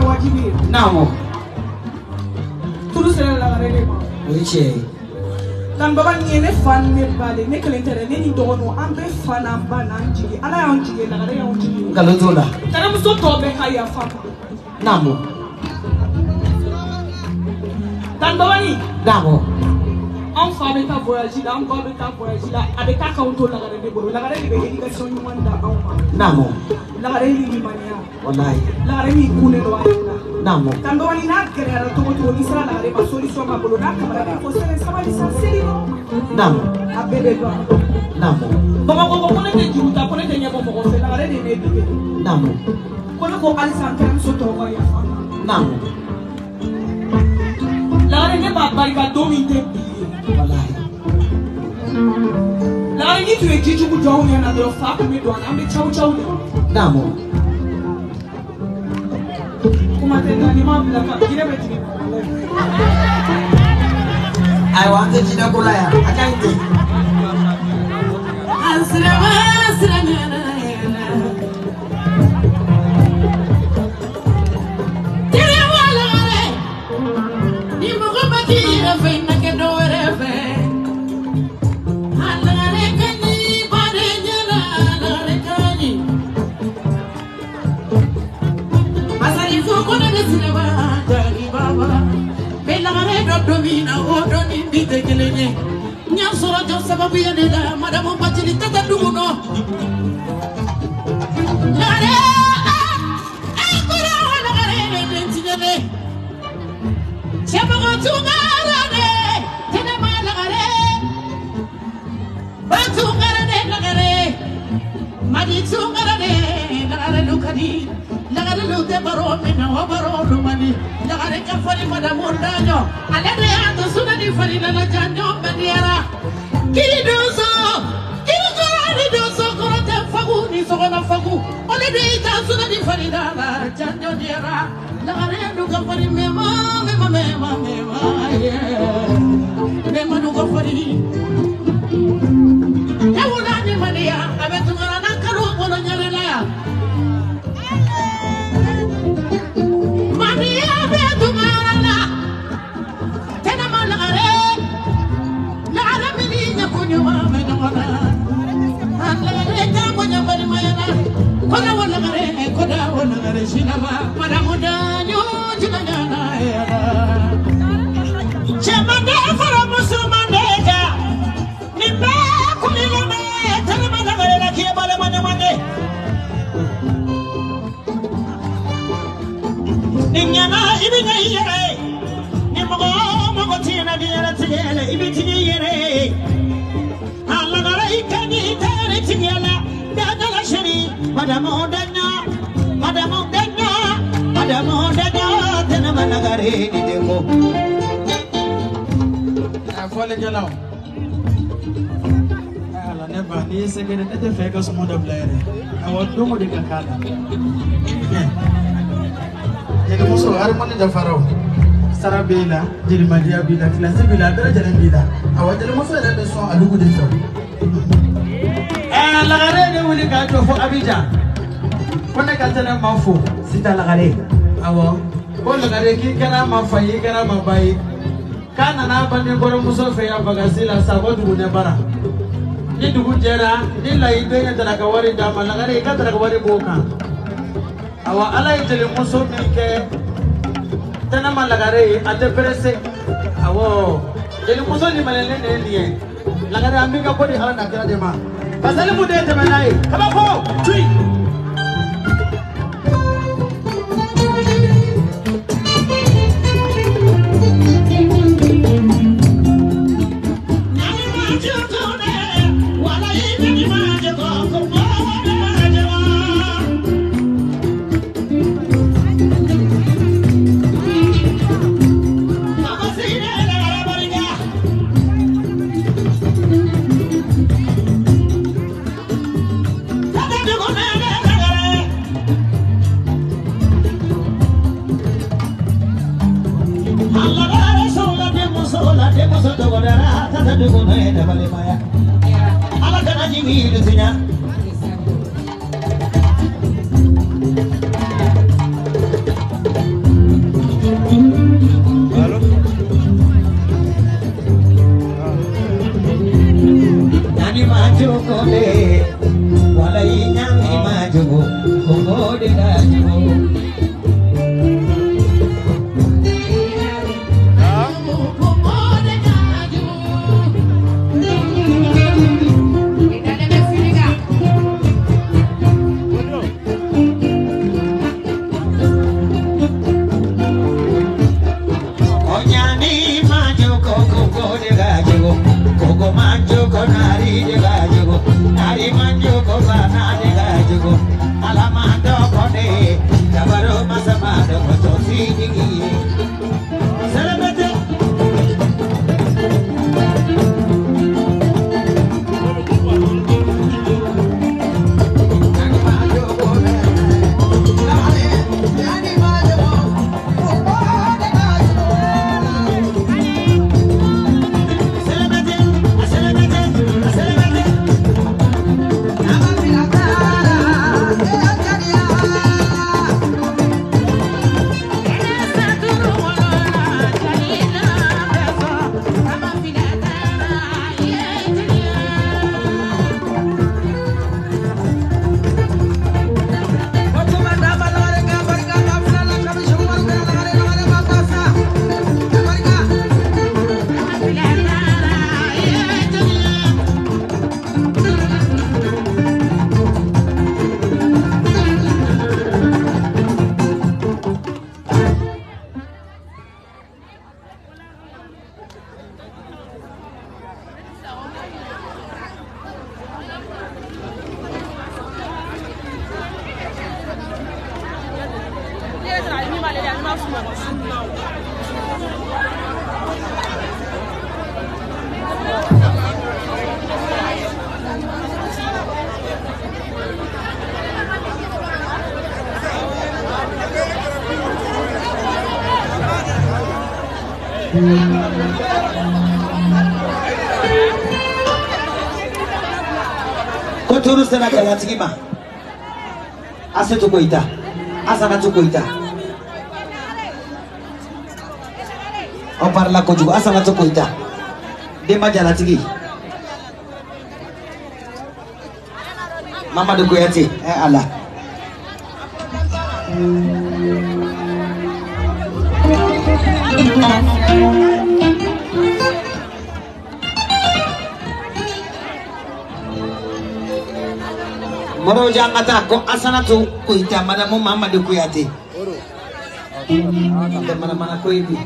wajibi. Namo. Turu sera la rele ma. Wiche. Dan baba ni ne fan ne bale ne kelentere ne ni dono ambe fan amba nan jigi. Ala ya onjigi la rele ya onjigi. Galutula. Tara muso tobe kaya fama. Namo. Dan baba ni. Namo. En famille ta voyage là, en famille ta voyage là, avec ta compte la garde de bolo, la garde de éducation ni wanda en Namo. La garde ni mania. Wallahi. La garde ni kune do ayana. Namo. Tando wani na kera to to ni sala la garde pa solution ma bolo na kamera ko sele sama di sanseri no. Namo. Abebe do. Namo. Baba ko ko ne te juta ko ne te nyabo ko se la garde ni ne bibe. Namo. Ko ne ko alisan kan so to ko ya fama. Namo. La garde ne ba barika domite. Wallahi. La ni tu e jiju ku jawu ne na do fa ko mi do na me chau chau ne. Namo. Kuma te na ni ma bla ka kire be tini. I want to jina kula ya. Akanti. Asrama asrama. Tire wala re. Ni mo ko bati ra fe na ke do re fe. Domina odoni bite kelenye nya soro jo sababu ya nela madamo bajili tata duguno lare akura lare ntinyele chama go tungara ne tena malagare batungara ne lagare madi tungara ne lagare lukadi lagare lute baro mina wa baro lumani lagare kafari madamo danyo alade ando suna di farina la janyo badiara kidoso korote fagu ni sogona fagu alade ita suna di farina la janyo diara lagare ando kafari mema yeah mema no kafari yawula ni mania abetungara nakaro bono nyarela ya Koda wala gare shinaba madamuda nyo jinana ya chemande fara musumandeja nimba kulilame tanamanda gare la kiyabale mane ninyana ibinya yere nimgo tina diara tigele ibitini yere alla gare ikani tare tigela dadala shari Madamo danya, tena managare ni demo. Afole gelaw. Ala ne ba ni segene ne te feka so moda blaire. Awo dungo de kakala. Jadi muso har man da faraw. Sarabela, jadi madia bila, klase bila, bera jalan bila. Awo jadi muso da so alugu de so. Lagare ne wuli ka to fo Abidjan. Kone ka tana mafo Sita lagare. awo ko lagare ki kana mafayi kana mabayi kana na bani goro muso fe ya bagasila sabo dugu ne bara ni dugu jera ni la ide ne tara ka wari da ma lagare ka tara ka wari boka awa ala itele muso min ke tana ma lagare ate presse awo jeli muso ni malene ne niye lagare ambi ka kodi ala na kira de ma pasali mu de temenai kaba ko chui ala kana jingi dunya Go manjo ko nari de gajugo, nari manjo ko bana de gajugo. Alamando ko de, jabaro masamado ko tosi digi. Celebrate. Koturu sana jalan segima. Asa tu koita, asa na tu koita. Opar la ko juga asa na tu koita. Dema jalan segi. Mama du koyati, Allah. Moro jangata ko asana tu kuita madamu mama du kuyati. Mana ko ibi.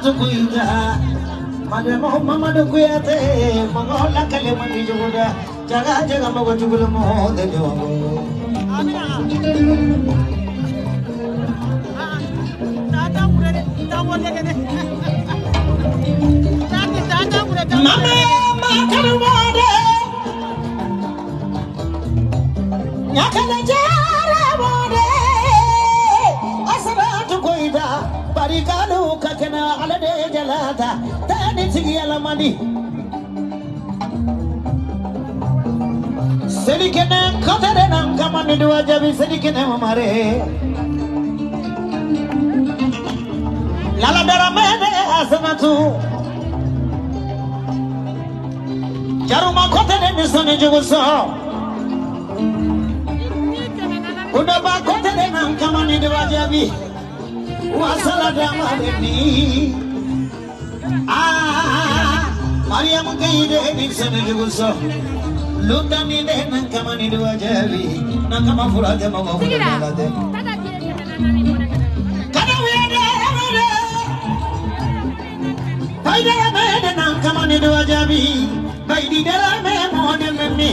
tukuida mademo mama do kuyate magola kale mandi juda jaga jaga mago jugul mo de jogo mama makalwade nyakana jara wade asabatu koida barikanu kakena alade jalata tani tigi alamani sedikene kotere nan kamani dua jabi sedikene mamare lala daramene asanatu jaruma kotere nisone juguso udah bakot dengan kamani dua jabi wasala damadeni Maria mengkaide di sana juguso lundani dengan kamani dua jabi nakama furaja mau furade kada wede amade paida dengan kamani dua jabi baidi dalame model memi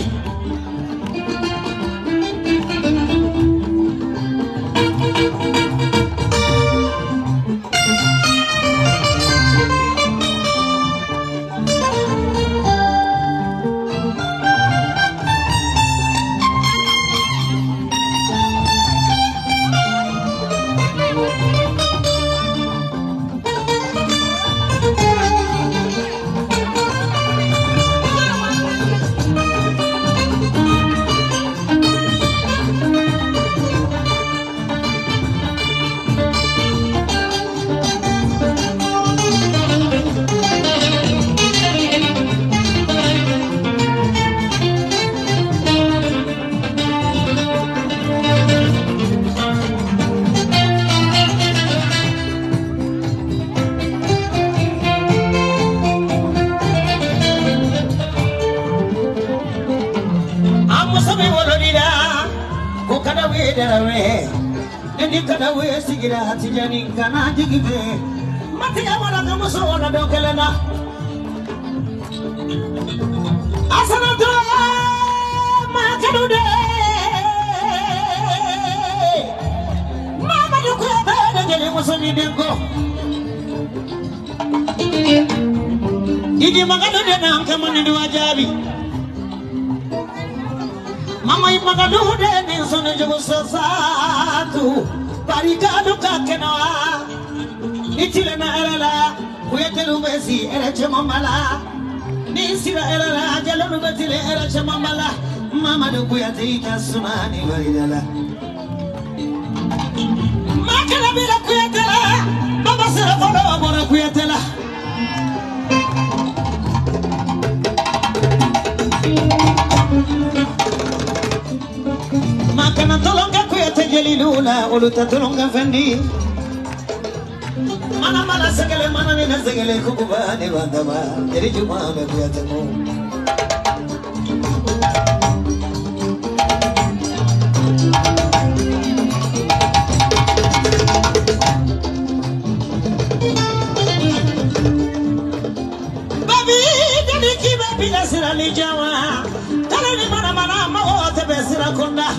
Ini kada we sigira hatijani kana jigibe mati awala kamuso ona dokelena asana do makadude mama duko bana jeli musoni dengo idi magadude na kamani dua jabi mama magadude ni sono jogo satu barikadu kakena itile na elala kuyetelu besi ereche mamala ni sira elala jalonu betile ereche mamala mama do kuyatita sunani baridala makala bila kuyatela baba sira fodo bora kuyatela makana tolonga kuyate jelilula uluta tolonga fendi mana mana segele mana ni segele kubane bandaba jadi cuma me kuyate mo babi jadi kiba bila sirali jawa kalau ni mana mana mau tebesira konda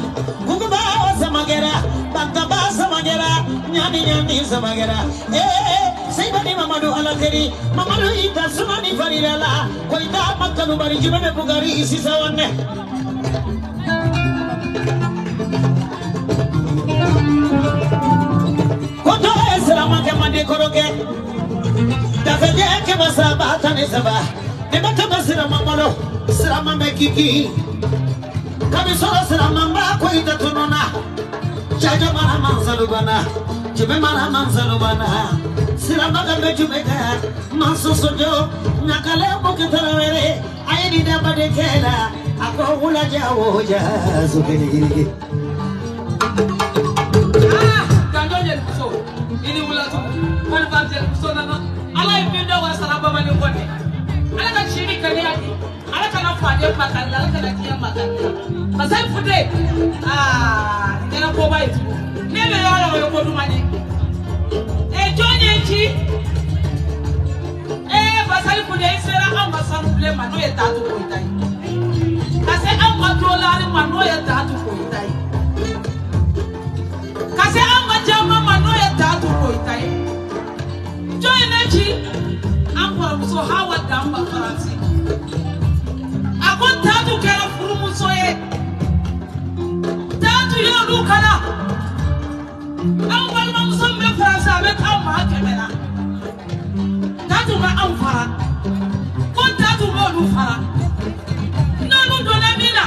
guguba samagera bantaba samagera nyani nyani samagera saibani mamadu alakeri mamadu ita sunani farirala koita makanu bari jibane bugari isi sawanne koto selama kemande koroge dafaje ke masabata ne saba ne bataba selama malo selama mekiki kami solo selama mbako itatunona jaja mana manzalubana jube mana manzalubana selama gambe jubeka mansosojo nakale mokitarawere ayini dabade kela ako ula jawo jazu kenigirigi kanjoje so ini ula so kon bamje so nana ala ibindo wa saraba mani konde ala ka shirika ne yaki ala kana fade makalla ala kana tiya makalla masai fude kana ko bai nebe yala yo ko dumani e jonye chi mano ye tatu ko itai kase amma dolari mano ye tatu ko itai kase amma jama mano ye tatu ko itai joy nachi ampo so hawa damba faransi akon tatu kera furumu soye tatu yo lukana awal mamsam be faransa be kama kemena tatu ma amfara kon tatu mo lu fara nanu dona mina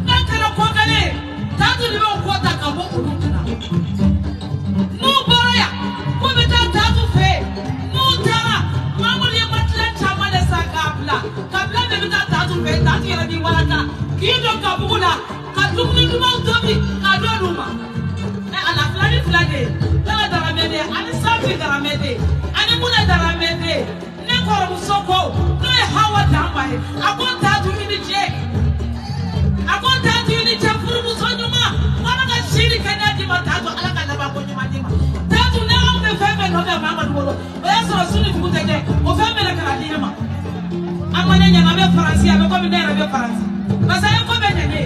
nakala ko kale tatu ni mo ko ta kamo ulukana no boya ko be tatu fe no tara mamuli matla chama le sakabla kabla be tatu fe tatu yela di waraka kido kabula kadumni duma tobi adoluma na ala flade la daramede ani safi daramede ani muna daramede ne ko musoko no e hawa damba he akonta tu ni je akonta tu ni chafuru musonyuma wana ga shiri kana di matatu ala kana ba ko nyuma dima tatu na ambe febe no ga mama dulo o ya so sunu tukuteke o febe la kana dima amane nya na be faransi abe ko be na be faransi basa yo ko be ne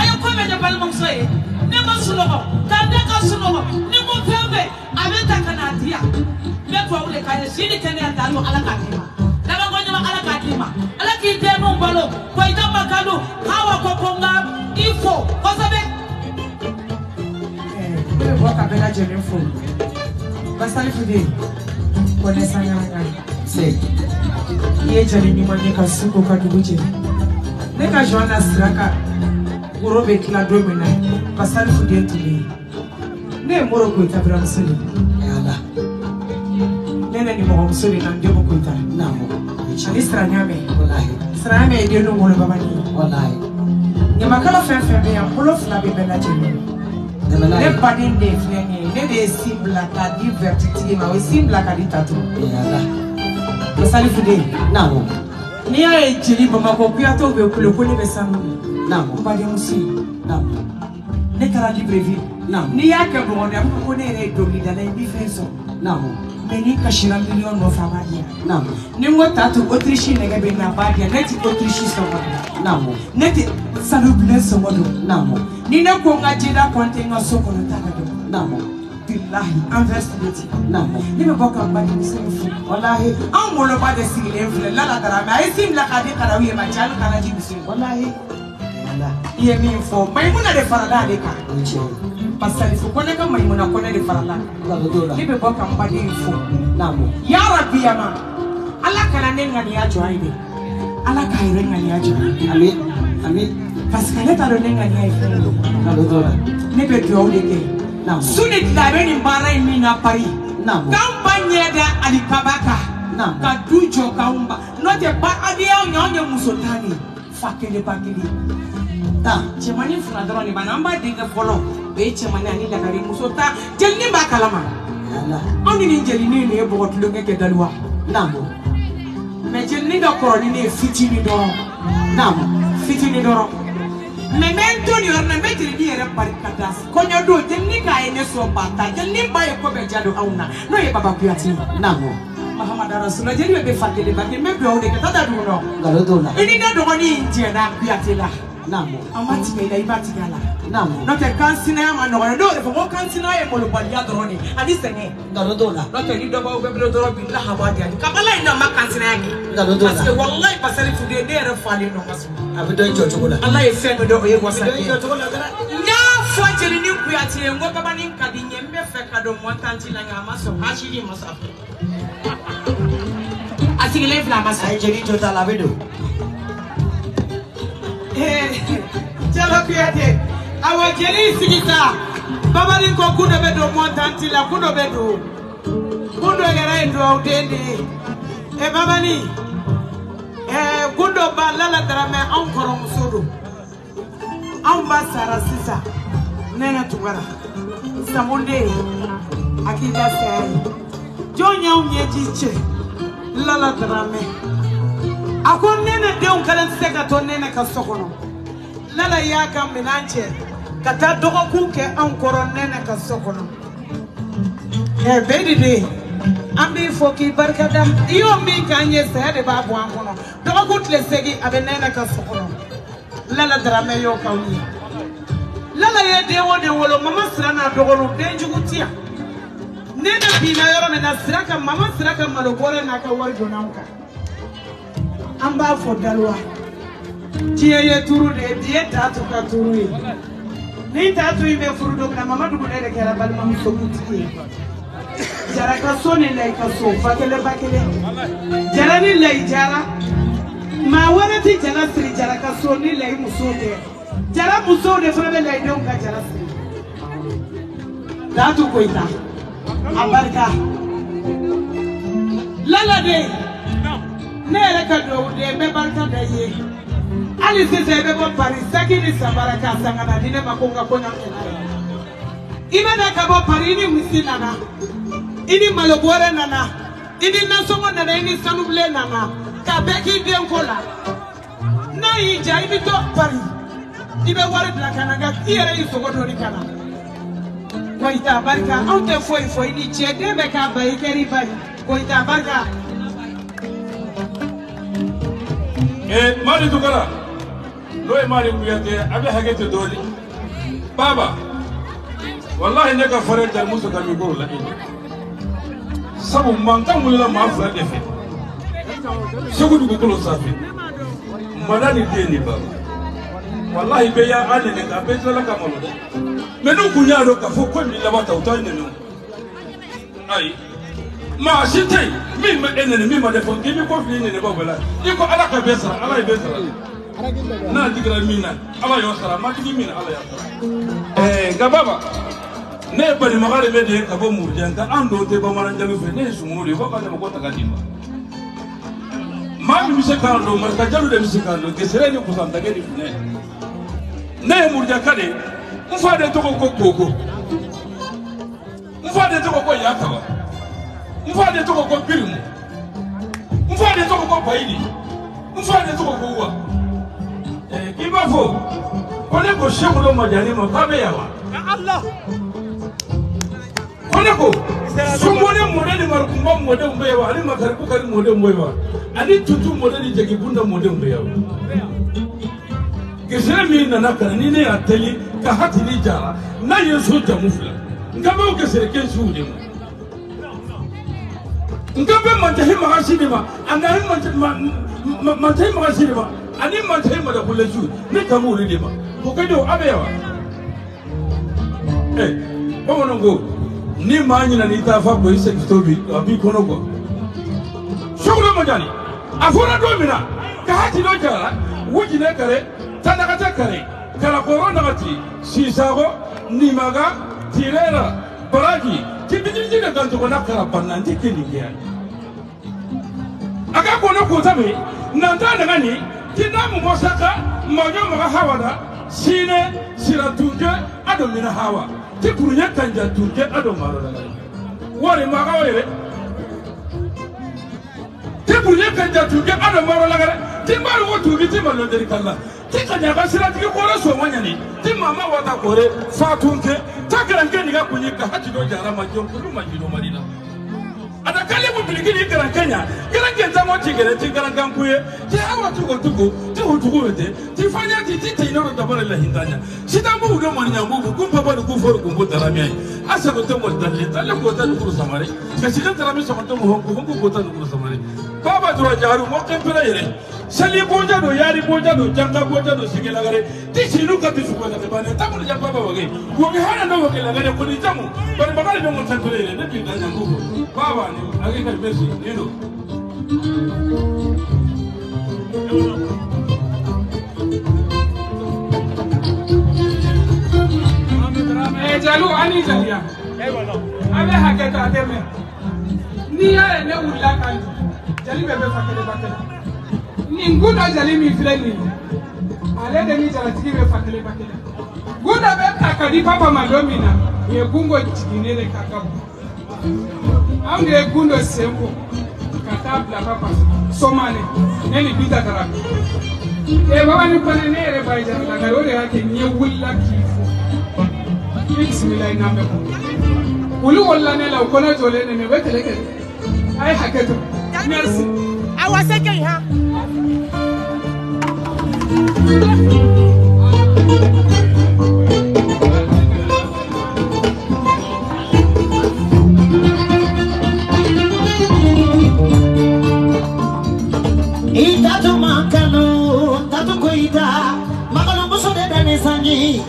ayo ko be de balmon soye ne ma sunogo kande ka sunogo ne mo febe abe ta kana dia be to wule kane shiri kana dalu ala kana daga ko nyama ala kadima ala ki de no balo ko ita makalo hawa ko konga ifo ko sabe be bo ka be la jere fo basali fude ko ne sanyanga se ye jere ni manye ka suko ka dubuje ne ka jona straka urobe kila domina basali fude tuli ne moro ko ita bra musuli yala nene ni mo musuli na ndemo ko ita namo ani stranyame wallahi stranyame de no mo baba ni wallahi ni makala fefe be ya polo fla be bela jeni ne badin de fleni ne de simbla ka divertiti ma we simbla ka ditatu yala basali fude namo ni ya ejiri bama ko piato be kulo ko ni be samu namo badi musi namo ne kara librevi namo ni ya ke bo ne ko ne re dogi da na bi feso namo meni kashira million no famadia namo ni ngo tatu autriche ne gabe na badia neti autriche so namo neti saluble so modo namo ni ne ko ngajida kontenga so ko takado namo billahi investigate namo ni be boka mbadi musefu wallahi amolo ba de sigile enfle la la dara ma isim la kadi kada wi ma chalu kana ji musefu wallahi iye mi info maimuna de farada de ka pasali fu kone ka maimuna kone de farada ni be boka mbadi info namo ya rabbi ama ala kana nenga ni ajo aide ala ka irenga ni ajo amin amin paskale ta nenga ni aide ni be do de ke namo sunit la be ni bara mi na pari namo kampanye da alikabaka namo ka dujo kaumba no te ba adia onye musotani fakele bakili ta chemani funa drone banamba dinga folo be chemani ani la kari musota jelni ba kalama ala oni ni jelini ne bo tulo ngeke dalwa namo me jelni da koroni ne fitini do namo fitini do memento ni orna metri di era barkadas konyo do jelni ka ene so bata jelni ba e ko be jado auna no ye baba kuyati namo Muhammad Rasulullah jadi be fakele bakile me be ode ka tada do no garodola ini na do ni inje na kuyati la namo amati me la ibati gala namo no te kansina ma no do fo mo kansina e mo lo balia drone ani sene garodola no te ni do ba be do bi la habadi ani kabala ina ma kansina yake garodola parce que wallahi pasali fude de re fali no masu abido chochokola Allah e fe do ye wasa ke nya fo jeri ni kuyati ngo baba ni kadinye mbe fe kado mo tanti la ngama so hashiri masafu asigile fla masa ai jeri total abido Jalo kuyate awa jeli sigita baba ni ko kudo bedo montanti la kudo bedo kudo gara ndo audende baba ni kudo balala drame ankoro musodo amba sara sisa nena tugara samunde akida sai jonya unyejiche lala drame akon nene de un kalan seka to nene ka sokono lala ya ka minanche kata dogo kuke an koron nene ka sokono bedi de Ambi foki barkada iyo mi kanye sede ba bu ankono do ko tle segi abenena ka sokono lala drame yo kawni lala ye de wolo mama sirana dogolo denjugutia nena bina yoro mena siraka mama siraka malobore na ka war jonanka amba fo dalwa tiye ye turu de die tatu ka turu ni tatu ibe furu do na mama dugu de kera bal mam sokuti jara ka soni lay ka so fakele bakele jara ni lay jara ma warati jara siri jara ka soni lay musote jara musote fere lay don ka jara siri datu koita abarka lala de nere ka do de be barka de ye ali se be bo Paris sakini sabaraka sangana dine makonga konya imana ka bo Paris ni musina na ini malobore nana ini nasongo nana ini sanuble nana ka beki den kola na ija ibi to Paris ibe wara bla kananga tiere isogo do ni kana koita barka onte foi ni chede be ka bai keri bai koita barka mari tukara loy mari kuyate abe hagete doli baba wallahi ne ka fare dar musu ka mi goro la sabu mankan wulila ma fura de fe sugu dugu kolo safi malani deni baba wallahi be ya ane ne ka be tala ka malo de menu kunya do ka fo ko mi labata utai ne no ai ma sitai mi ma enene mi ma de fo mi ko fi ne ba bala iko ala ka be sara ala be sara na digra mina ala yo sara ma digi mina ala ya sara gababa ne bari magare be de ka bo murjan ka ando te ba maran jalu fe ne sumuri ba ba ko ta kadima ma mi se ka ando ma ka jalu de mi se ka ando ke sere ni ko san ta ke ni ne murjan ka de mfa de to ko koko mfa de to ko ya ka wa mfa de to ko pirimu mfa de to ko baidi mfa de to ko wa kiba fo ko ne ko shekulo majani ma ka be yawa Allah koneko sumone modeli markumba modeli mbewa ali makaribu kari modeli mbewa ali tutu modeli jeki bunda modeli mbewa gesere mi nana kana ni ne ateli ka hati ni jara na yeso jamufla ngabe o gesere kensu udi ngabe mantahi magashini ma anari mantahi magashini ma ani mantahi madakuleju ni kamuri di ma kokedo abewa bamonongo ni manyina ni tafa ko ise kitobi abi kono ko shukro majani afuna domina ka hati do jara wuji ne kare tanaka ta kare kala korona gati sisago ni maga tirera baraji tibiji da ganto ko nakara bananti kiniya aga kono ko tabe nanda daga ni tinamu mosaka majo maga hawada sine siratunje adomina hawa tikurunya kanja turke ado marala wari maga were tikurunya kanja turke ado marala gare timbaru wotu biti malo deri kala tikanya basira tike kora so wanyani timama wata kore fatunke takranke niga kunyika hati do jara majo kulu majino marina ada kale mo biligini kran Kenya kran kenza mo tigere tigran kankuye ti hawa tuko ti hutuko wete ti fanya ti tino do tabara la hindanya sitambu udo manya mbugu kumpa bado kuforo kumbu taramia asa ko to mo dalle talle ko tan kuru samare ka sigan tarami so to mo hongo ko tan kuru samare baba dura jaru mo kempela yere sali boja do yari boja do janga boja do sigela gare ti sinu ka ti suko ta bane tamul ja baba wage ko mi hana no wage la gare ko ni jamu bari bagale do mo tan tole yere ne bi danya mbugu baba ni agi ka besi nino jalu ani jaliya abe haketa ateme ni ya ne ulla kan jali bebe fakele bakele ni ngudo jali mi freni ale de ni jala tigi be fakele bakele ngudo be takadi papa madomina ye gungo tiginele kakabu amge gundo sembo katabla papa somane neni bita tarabi baba ni pane ne re bai jala garore yake ni wulla kifo bismillah nambe ulu walla ne law kono jole ne wetele ke Ay haketo. Merci. I was saying, huh? Itatu makalo, tatu kuita, makalo muso de dane sanji.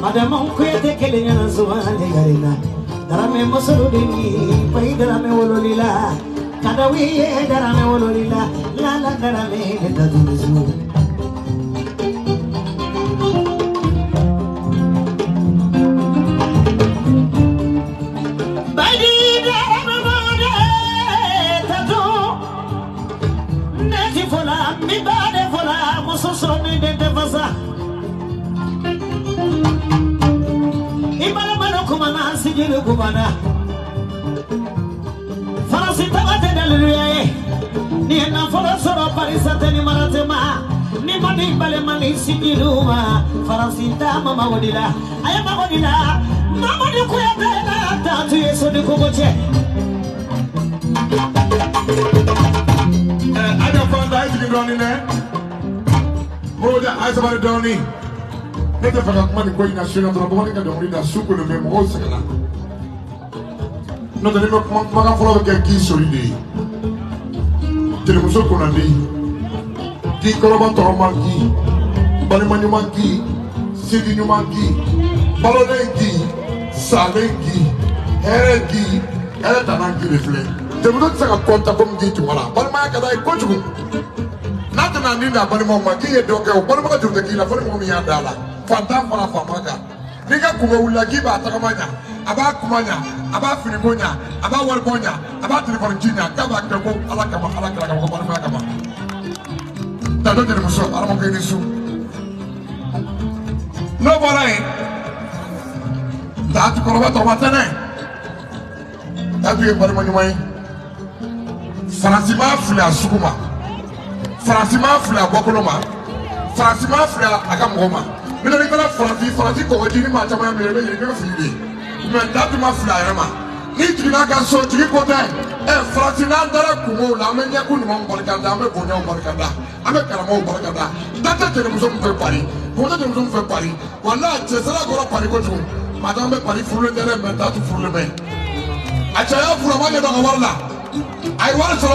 Madam kuete kelenya na zuwane garina. Darame muso deni, pai darame wololila. Kadawiye darame wololila, la la darame tatu muso. Mi bade fola muso soni de devasa. Ibala balo kumana sijilu kumana. Farasi tabate daluluye. Ni na fola soro parisa teni maratema. Ni mani bale mani sijilu ma. Farasi ta mama wadila. Ayama wadila. Mama ni kuya tena tatu yeso ni kuboche. I don't find the ice down in there. Hold the ice about it down in. Let the fuck money going to shoot up the morning. Don't read a soup in the memo. No, the name of Maga follow the key so you did. Telemuso Konandi. Key Korobator monkey. Balimani monkey. Sidi monkey. Balolenki. Salenki. Hereki. Eletananki reflect. They will not say a contact from the Tuala, but my God, I coach you. Not an Andina, but Mamma, Kia Doka, Panama to the Kila for Momiandala, Fantam for a Famaga. Nigga Kumula give a Takamania, about Kumania, about Filimonia, about Walbonia, about the Virginia, Kabak, Alakama, Alakama, Panama. That don't get so, I'm going to soon. Nobody that Korobatane. That we are Panama. Fransima fila sukuma, Fransima fila bokoloma, Fransima fila akamgoma. Mina ni kana Fransi ko jini ma chama mere mere mere fili. Mina datu ma fila yama. Ni jina ka so jini ko dai. Fransi na dara kumo la menya kunu mo barkanda ame bonya barkanda. Ame karamo barkanda. Data tere muso mo pari. Bonya tere muso mo pari. Wala chesala gora pari ko ju. Madame pari fulu dere me datu fulu me. Achaya fulu ma ya wala. I want to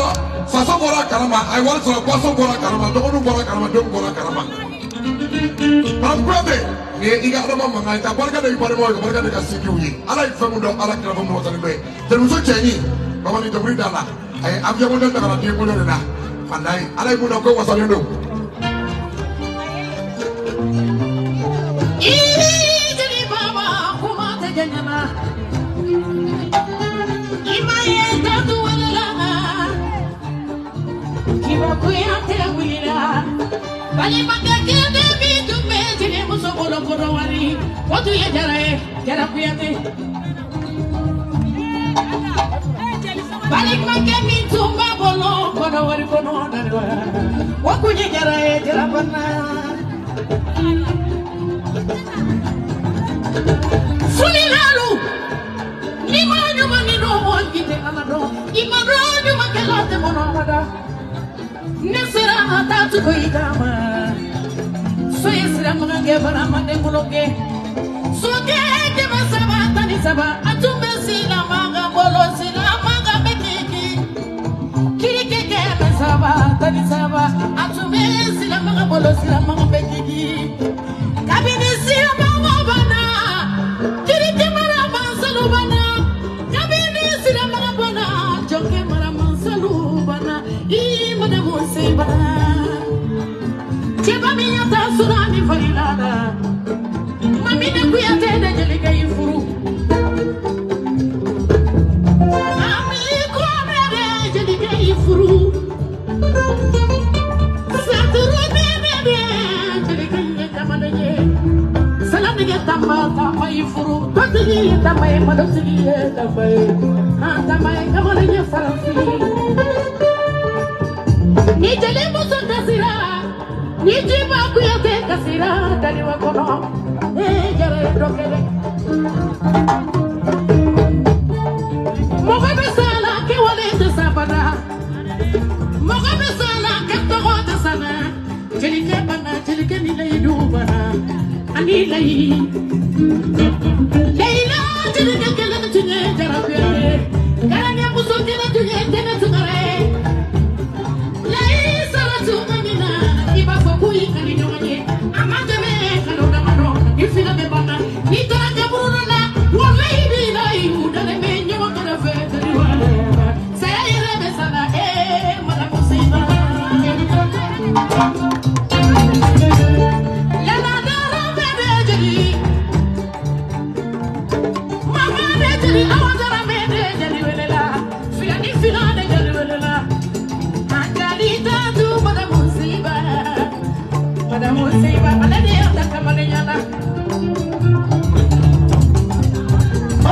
Faso Bora Karama, I want to Paso Bora Karama, don't Bora Karama, don't Bora Karama. I'm brother, you got a mama, I got a Bora de Casiki. I like Famundo, I like Ravam the Bay. There was a Chinese, I wanted to read Allah. I have your mother that I did more than that. And I like Mundo was on you. Bali magagende bitu mejine muso bolo kodo wari. What do you jara jara kuyate? Bali magagende tumba bolo kodo wari kono darwa. What do you jara bana? Suni lalu. Lima nyuma ni roho gite amado. Imado nyuma kelate mono amada. Nesera atatu koidama. So yesira mange bara mande muloge. So ke masaba tani saba atumbe sila maga bolo sila maga bekiki. Kike ke masaba tani saba atumbe sila maga bolo sila maga bekiki. Kabini sila maga bana. Kike mara mansalu bana. Kabini sila maga bana. Joke mara mansalu bana. Imana musiba. Cheba miya ta surani farilada. Mami ne kuya te de jelika ifuru. Mami ko me de jelika ifuru. Saturu me de jelika kamanaye. Salam ne tamba ifuru. Totili tamba madotili tamba kamanaye faransi. Ni jale muso kasira. Ni jiba kuyate kasira dali wakono jare dokere mo fa besala ke wale ani lay Leila jiri kala tunye jarabe Karanya muso kala tunye tena tumare Lay salatu mamina iba fokuyi kali nyonganye amande me kalo na mano ifina me bana itara kaburu na wallahi bi lay udale me nyawa kana fe tani wala saya ire be sana mala musiba Lala dara me jeli mama de jeli awandara me jeli welela fiani fina de jeli welela anjali tatu pada musiba pada de anda kamane nyana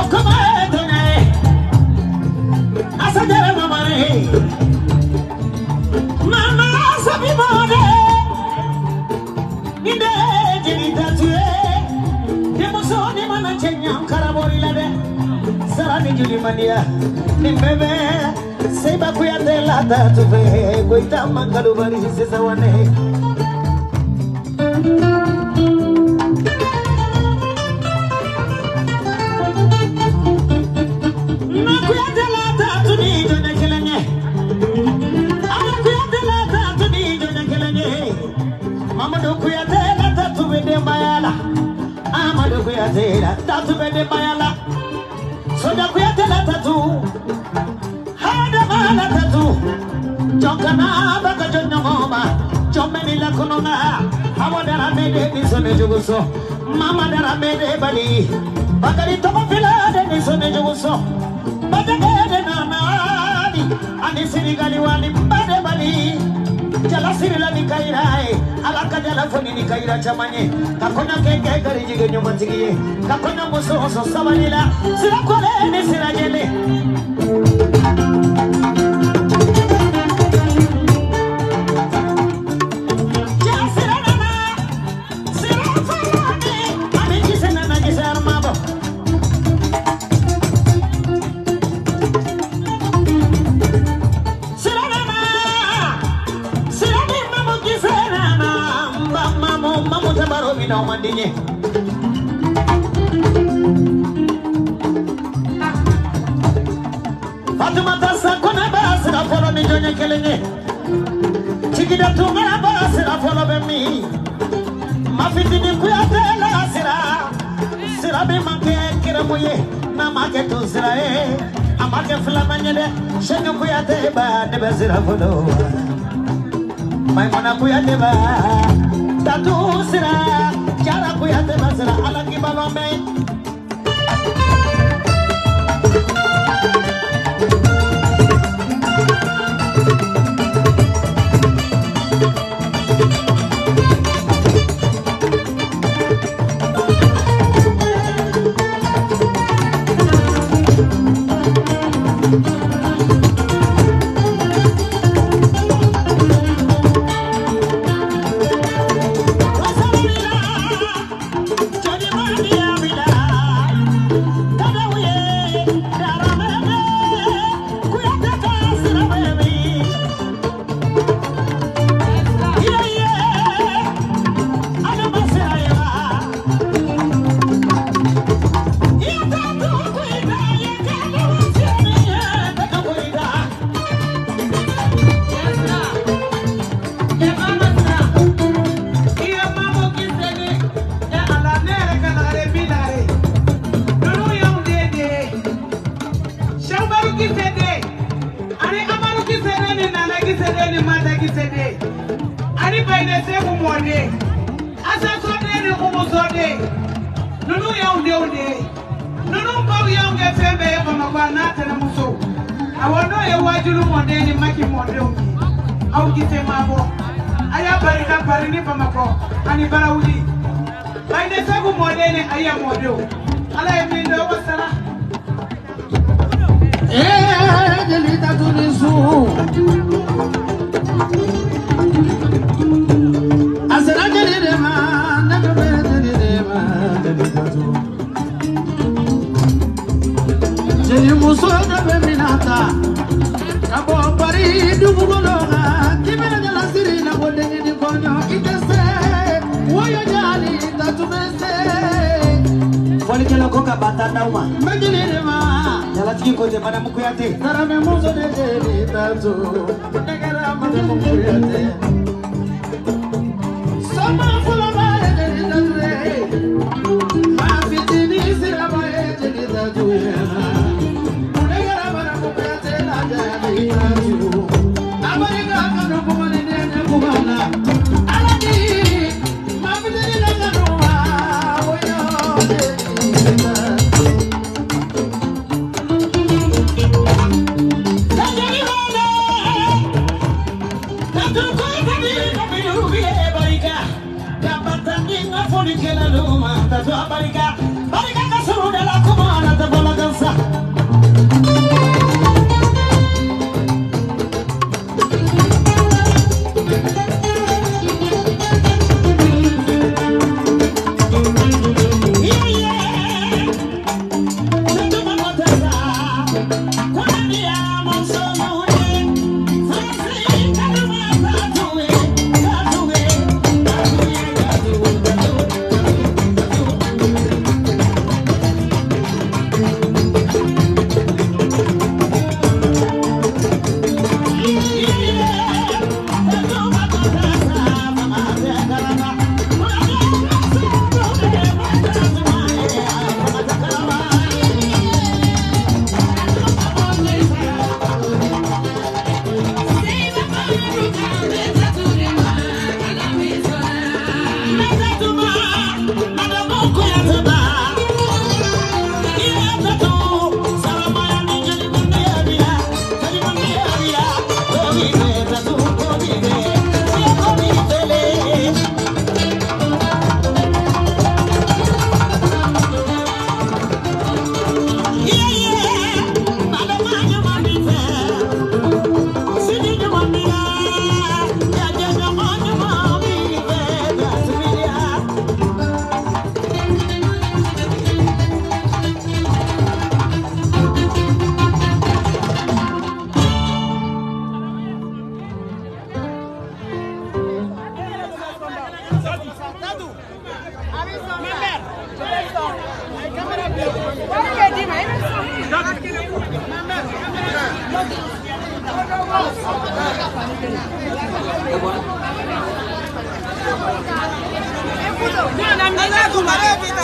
Okoma done asajara mama re mama sabi mode inde jeli tatue demoso ni mana chenya karabori lade sarani juli mania ni bebe seba kuya de la tatue goita mangalu bari se sawane Tatu bede bayala soda kuyatela tatu hada mala tatu jokana baka jonnoma jommeni la kunona hawadara mede bisone juguso mama dara mede bali bakari tomo fila de bisone juguso badade na mali ani sirigali wani bade bali jala sirila ni kairai alaka jala foni ni kaira chamanye kakona keke gari jige nyoma tigiye kakona muso oso sabanila sira kole ni sira jele no mandinye Fatuma tasa kona basira folo ni jonye kelenye Chikida tunga basira folo bemi Mafiti ni kuyatela sira Sira bimake kiramuye na make tu sira Amake flamanye de Shenyo kuyateba nebe sira folo Maimona kuyateba Tatu sira Jara kuyateba sira Alaki balome Woyo jali tatu mese ka batanda uma Magilere ma jala tigi ko te mana mukuyate Karame muso de jeli tazo Negara mata mukuyate Sama fula ba jeli tazo Ma fitini sira ba jeli tazo Negara mata mukuyate la jeli tazo Abariga kanu kumani nene kumana Aladi Ma fitini la kanuma Oyo jeli tazo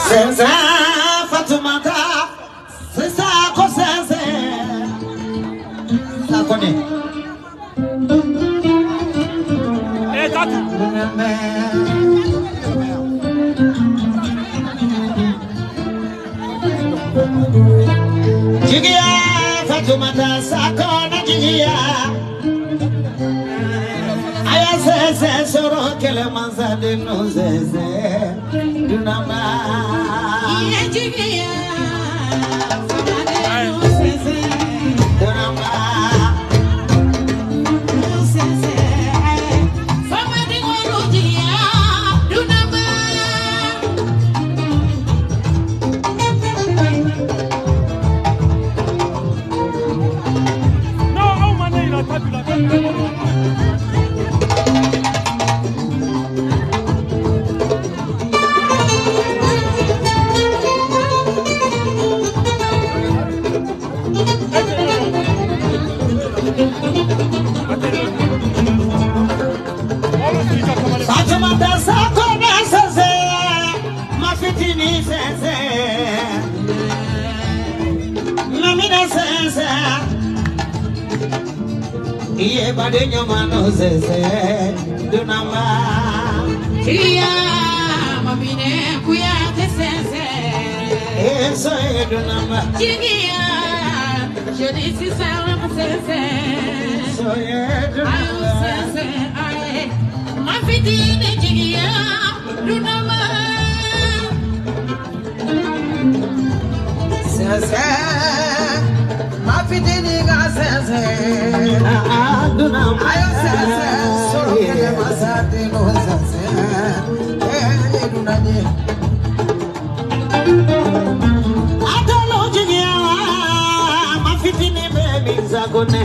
Senza Fatumata Senza Kosense Sakone Tatu Jigia Fatumata Sakone Jigia Aya Sese Soro Kele Manza de Nozeze Dunama Jigia Dunama Fatumata Sakone Sese Mafitini Sese Namina Sese Iye Badenyo Mano Sese Dunama Jigia Mabine Kuyate Sense Eso Dunama Jigia Je dis si ça Sense So Dunama Sense Ma fitine Jigia Dunama Sese Ma fitini ga sense Dunama ayo sense solo kele masate no sense dunanye Adolo Jigia Mafitini Baby Zagone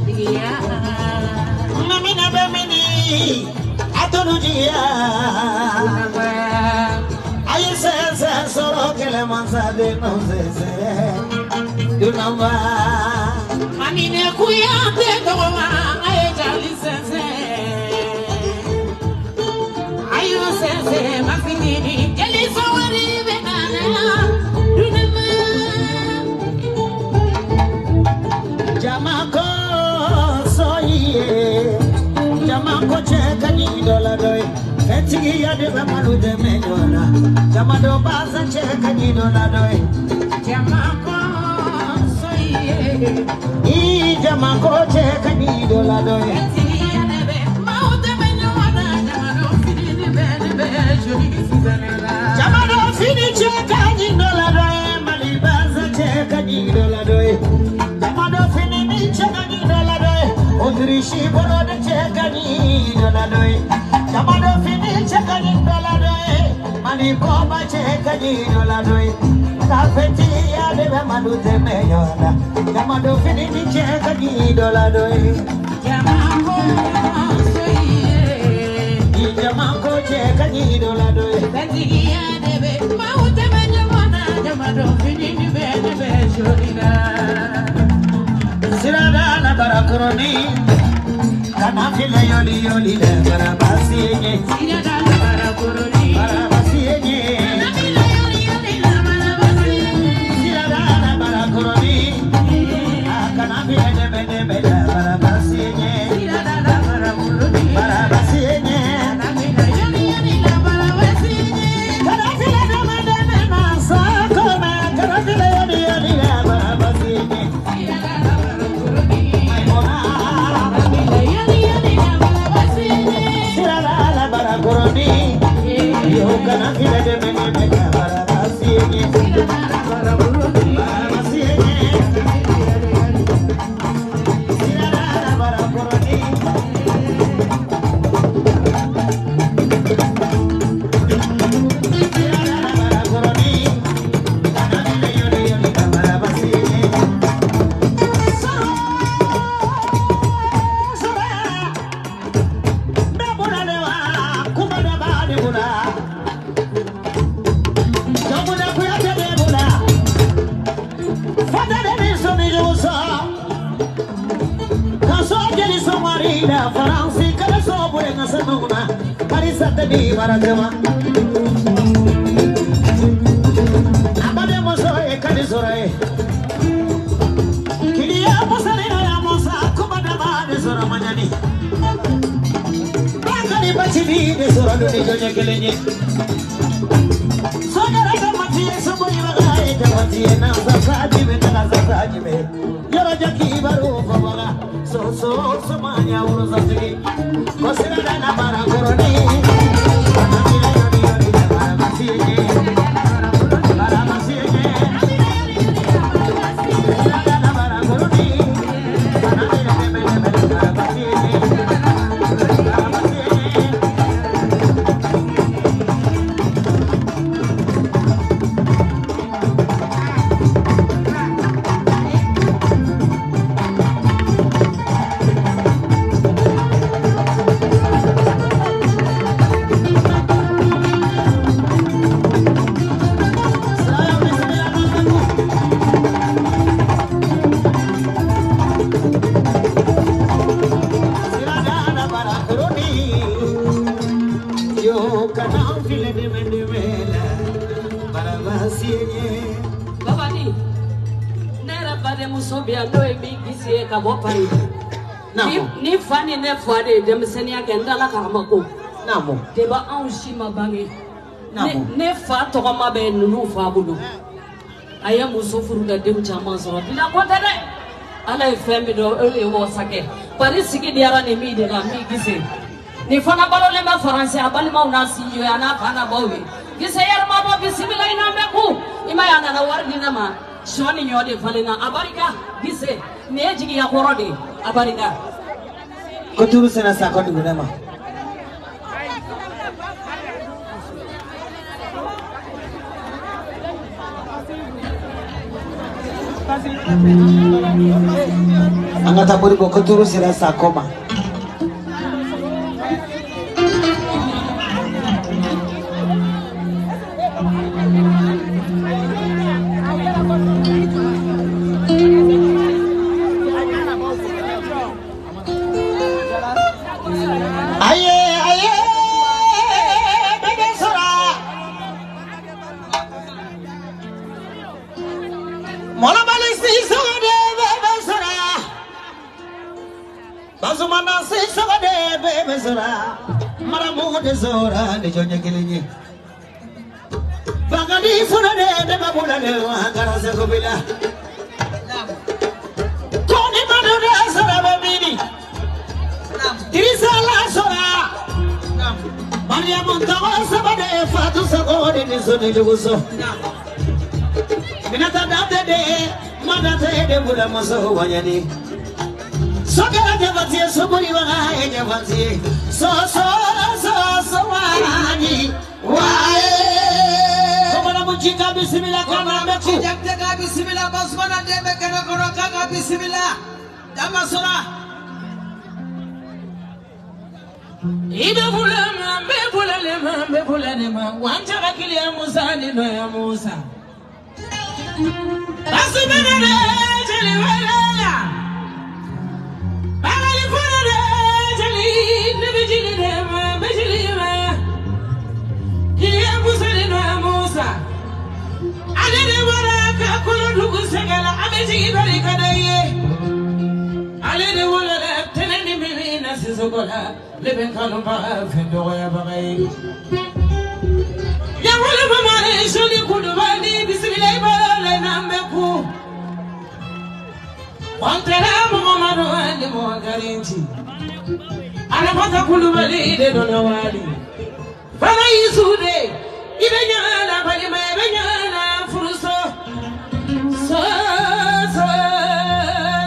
Jigia Namina Bemini Adonujia Aye Sese Soro Kele Mansa de no se de una va Amine kuyate dogoma ayeja lisense ayo sense mafini jeli sawari benana dunama jamako soye jamako cheka ni dola doy fetigi ya de malu de menona jamado baza cheka ni dola doy jamako soye I jamako cheka ni dola doy jamado fini cheka ni dola doy malibaza cheka ni dola doy jamado fini ni cheka ni dola doy odrishi bolo de cheka ni dola doy jamado fini cheka ni dola doy malikomba cheka ni dola doy kafeti ya de malu de meyona jamado fini ni cheka ni dola doy jamako soye jamako cheka ni dola doy sirada na barakoroni kana file yoli yoli de barabasiye barabasiye sirada na barakoroni kana file de bede barabasiye barabasiye Kana fila de mene mene bara basiye bara basiye sira bara koroni sira bara koroni kana fila yori yori bara basiye sara dabura lewa kumada ba de bula Faransi kada sobo yang asanuna parisa tadi baratema abade moso e kadi sorai kilia mosale na mosa kubada bade sora manyani bakali bachidi de sora do de jonya kelenye sogara da mati sobo ibaga e da mati na zasaji be na zasaji be yara jaki baru fawala so semuanya urusan segi kosira dana bara koroni kana bila yori yori bara masih dana bara koroni kana bila bebe bara masih ni fani ne fade demisenia gendala karamako namo deba an shima bange namo ne fa to ma be nunu fa bulu aya muso furu da dem chama so bila ko dere ala e fembe do ele wo sake pari sigi diara ne mi de ga mi gise ni fana balo le ma france abali ma una si yo ana fana bawe gise yar ma bo bismillah ina me ku ima yana na wardi na ma shoni nyode falina abarika gise ne jigi ya korode abarika koturu sena sakot guna ma angata buri koturu sena sakoma Basumana se sagade bebe zora maramu de zora de jonya kelinye bagadi funade de babula de wangara se gobila Tony Madura zora babini Tirisa la zora Maria Montawa sabade fatu sagode de zone juguso Minata dade de madate de bula maso wanyani Sogera devati soburi waga devati so wani wae Sobara mujika bismillah kana meku Jakka bismillah basmana deme kana kono kaka bismillah dama sura Ibe bulama wanja akili ya Musa ni no ya Musa Basmana jeli wala Anapata kulubali de donawali Fala isude Ibenyana palima ibenyana furuso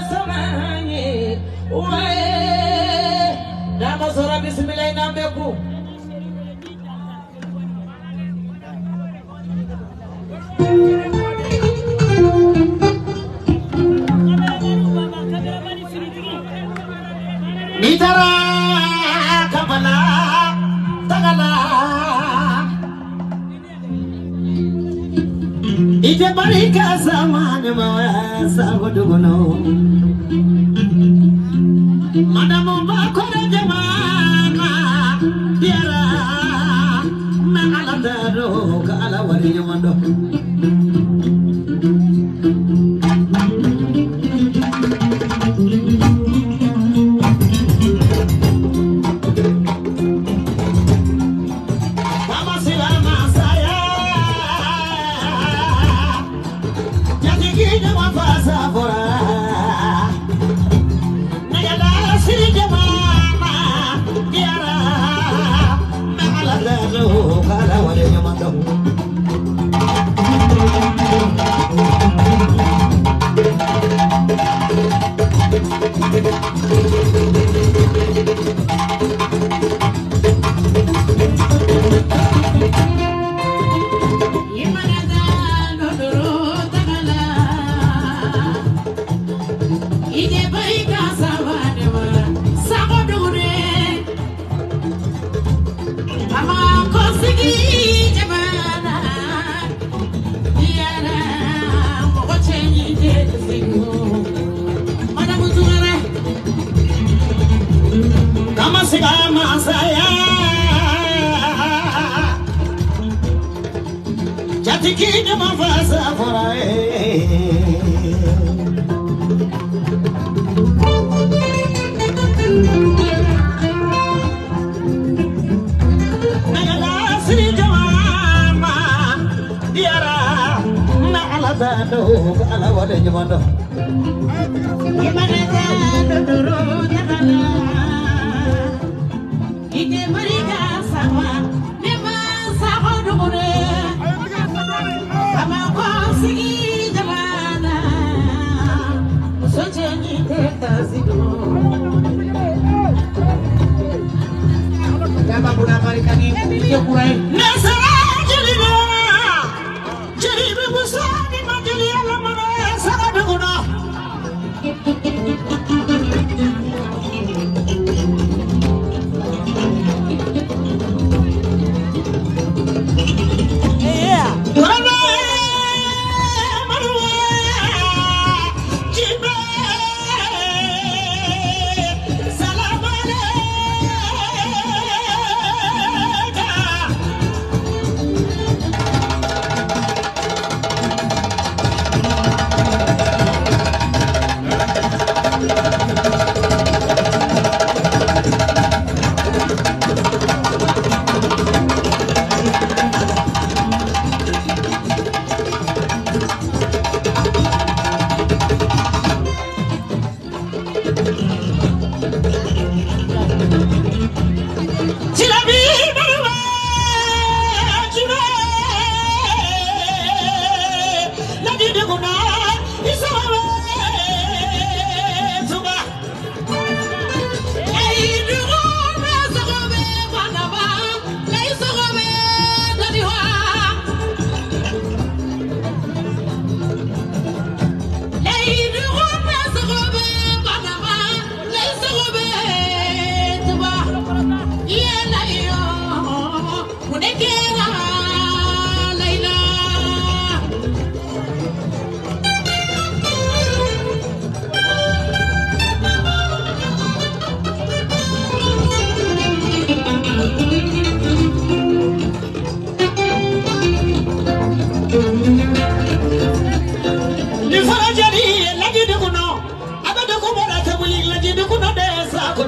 Samanye Uwe Dama sora bismillah nambeku Nitara kabala tagala Ije barika zamane mawasa godugono Madamu bakore jamana Diara na aladaro ka ala wali yamando Jatikine mavasa forae Nagala sri jamama diara na ala dado ala wade jamando Imane dado duro jagala Ike marika sawa nema sawa dugure Sigi jamana soche ni teta sido Jaba buda marikani yo kurai Nasara jelina Jelibe musani majeli ala mana sara duguna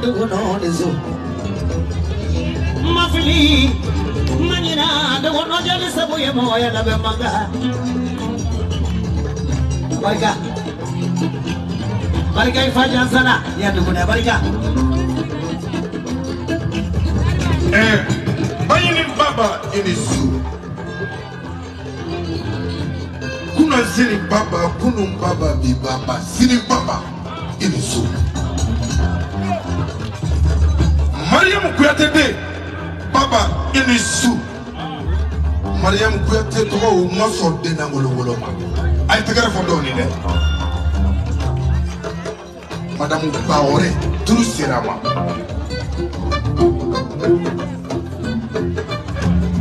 dugu no desu mafili manina dugu no jadi sabu ya mo ya labe manga barika barika ifajan sana ya dugu na barika bayini baba ini su kuna zini baba kunu baba bi baba zini baba ini su Mariam Kuyate de baba ini su Mariam Kuyate to o maso de na ngolo ma ay tegara fo do ni de madame Baore turu sirama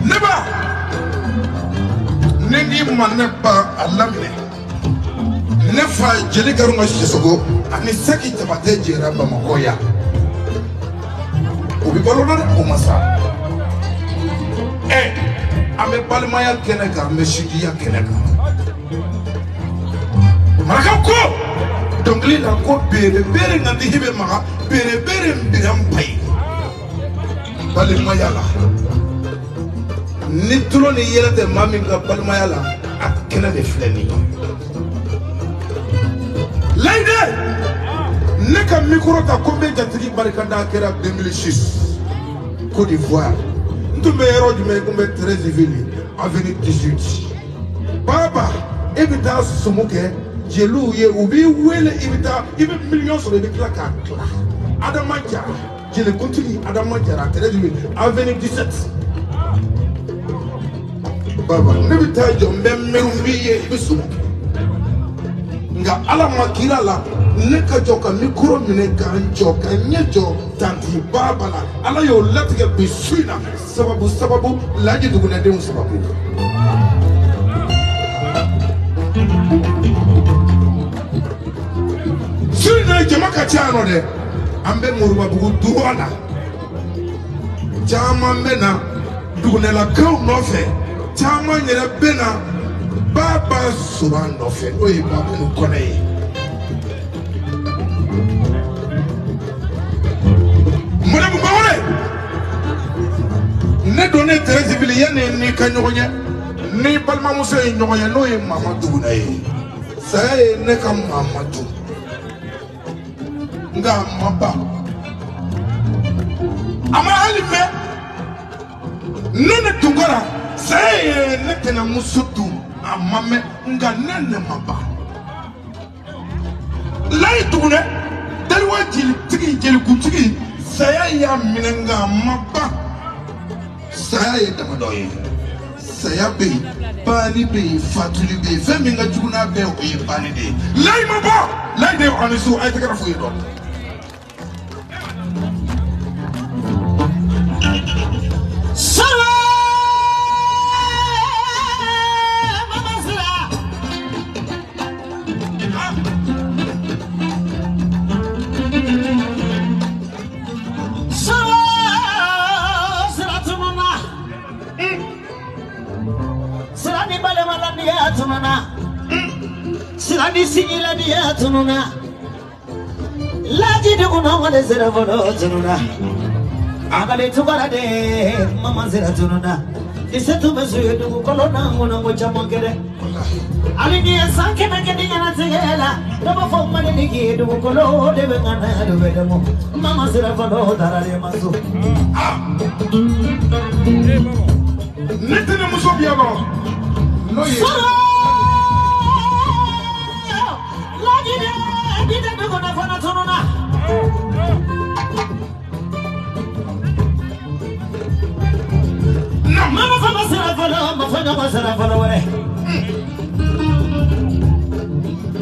neba nengi maneba alamne nefa jeli garunga shisogo ani saki tabate jera ba makoya obi balona o masa ame balmaya keneka meshidiya keneka maraka ko dongli la ko bere ngandi hibe maka bere mbiram pai balmaya la ni tulo ni yele te mami ka balmaya la akena de fleni laide ne ka micro ta kombe jatigi barikanda kera 2006 Côte d'Ivoire ntumbe yero jume kombe 13 ville avenue 18 baba ebita sumuke jelu ye ubi wele ebita ibe millions sur le klaka adamanja jele continue adamanja 13 ville avenue 17 baba nebita jombe merumbiye bisumu nga ala makira la neka joka mikro mine kan joka nyejo tanti baba la ala yo latige bisuina sababu laji duguna de sababu sina jama ka chano de ambe muruba bugu duwana jama mbena duguna la kaw no fe jama nyere bena baba suran no fe oyi baba no kone madame Baore ne donne très civil yene ni kanyonya ni palma muso nyonya no e mama duguna e sai ne kam mama du nga maba ama halime nene tungora sai ne tena musutu amame nga nene maba lai tugune dalwa jili kutigi saya ya minenga maba saya ya damadoye saya be bani be fatuli be feminga juna be o ye bani de lai maba lai de anisu ay takara fu yido Silani singila dia tununa laji de kuno ngade zera vodo tununa agale tukara de mama zera tununa isetu mesu du kolona ngona ngocha mongere ali ni sanke na kedi ngana tegela dobo fomma de ki du kolo de ngana do bedamo mama zera vodo darare masu netene muso biano no ye Kita dulu na fana tununa. Mama fana sera fana, mama sera fana wale.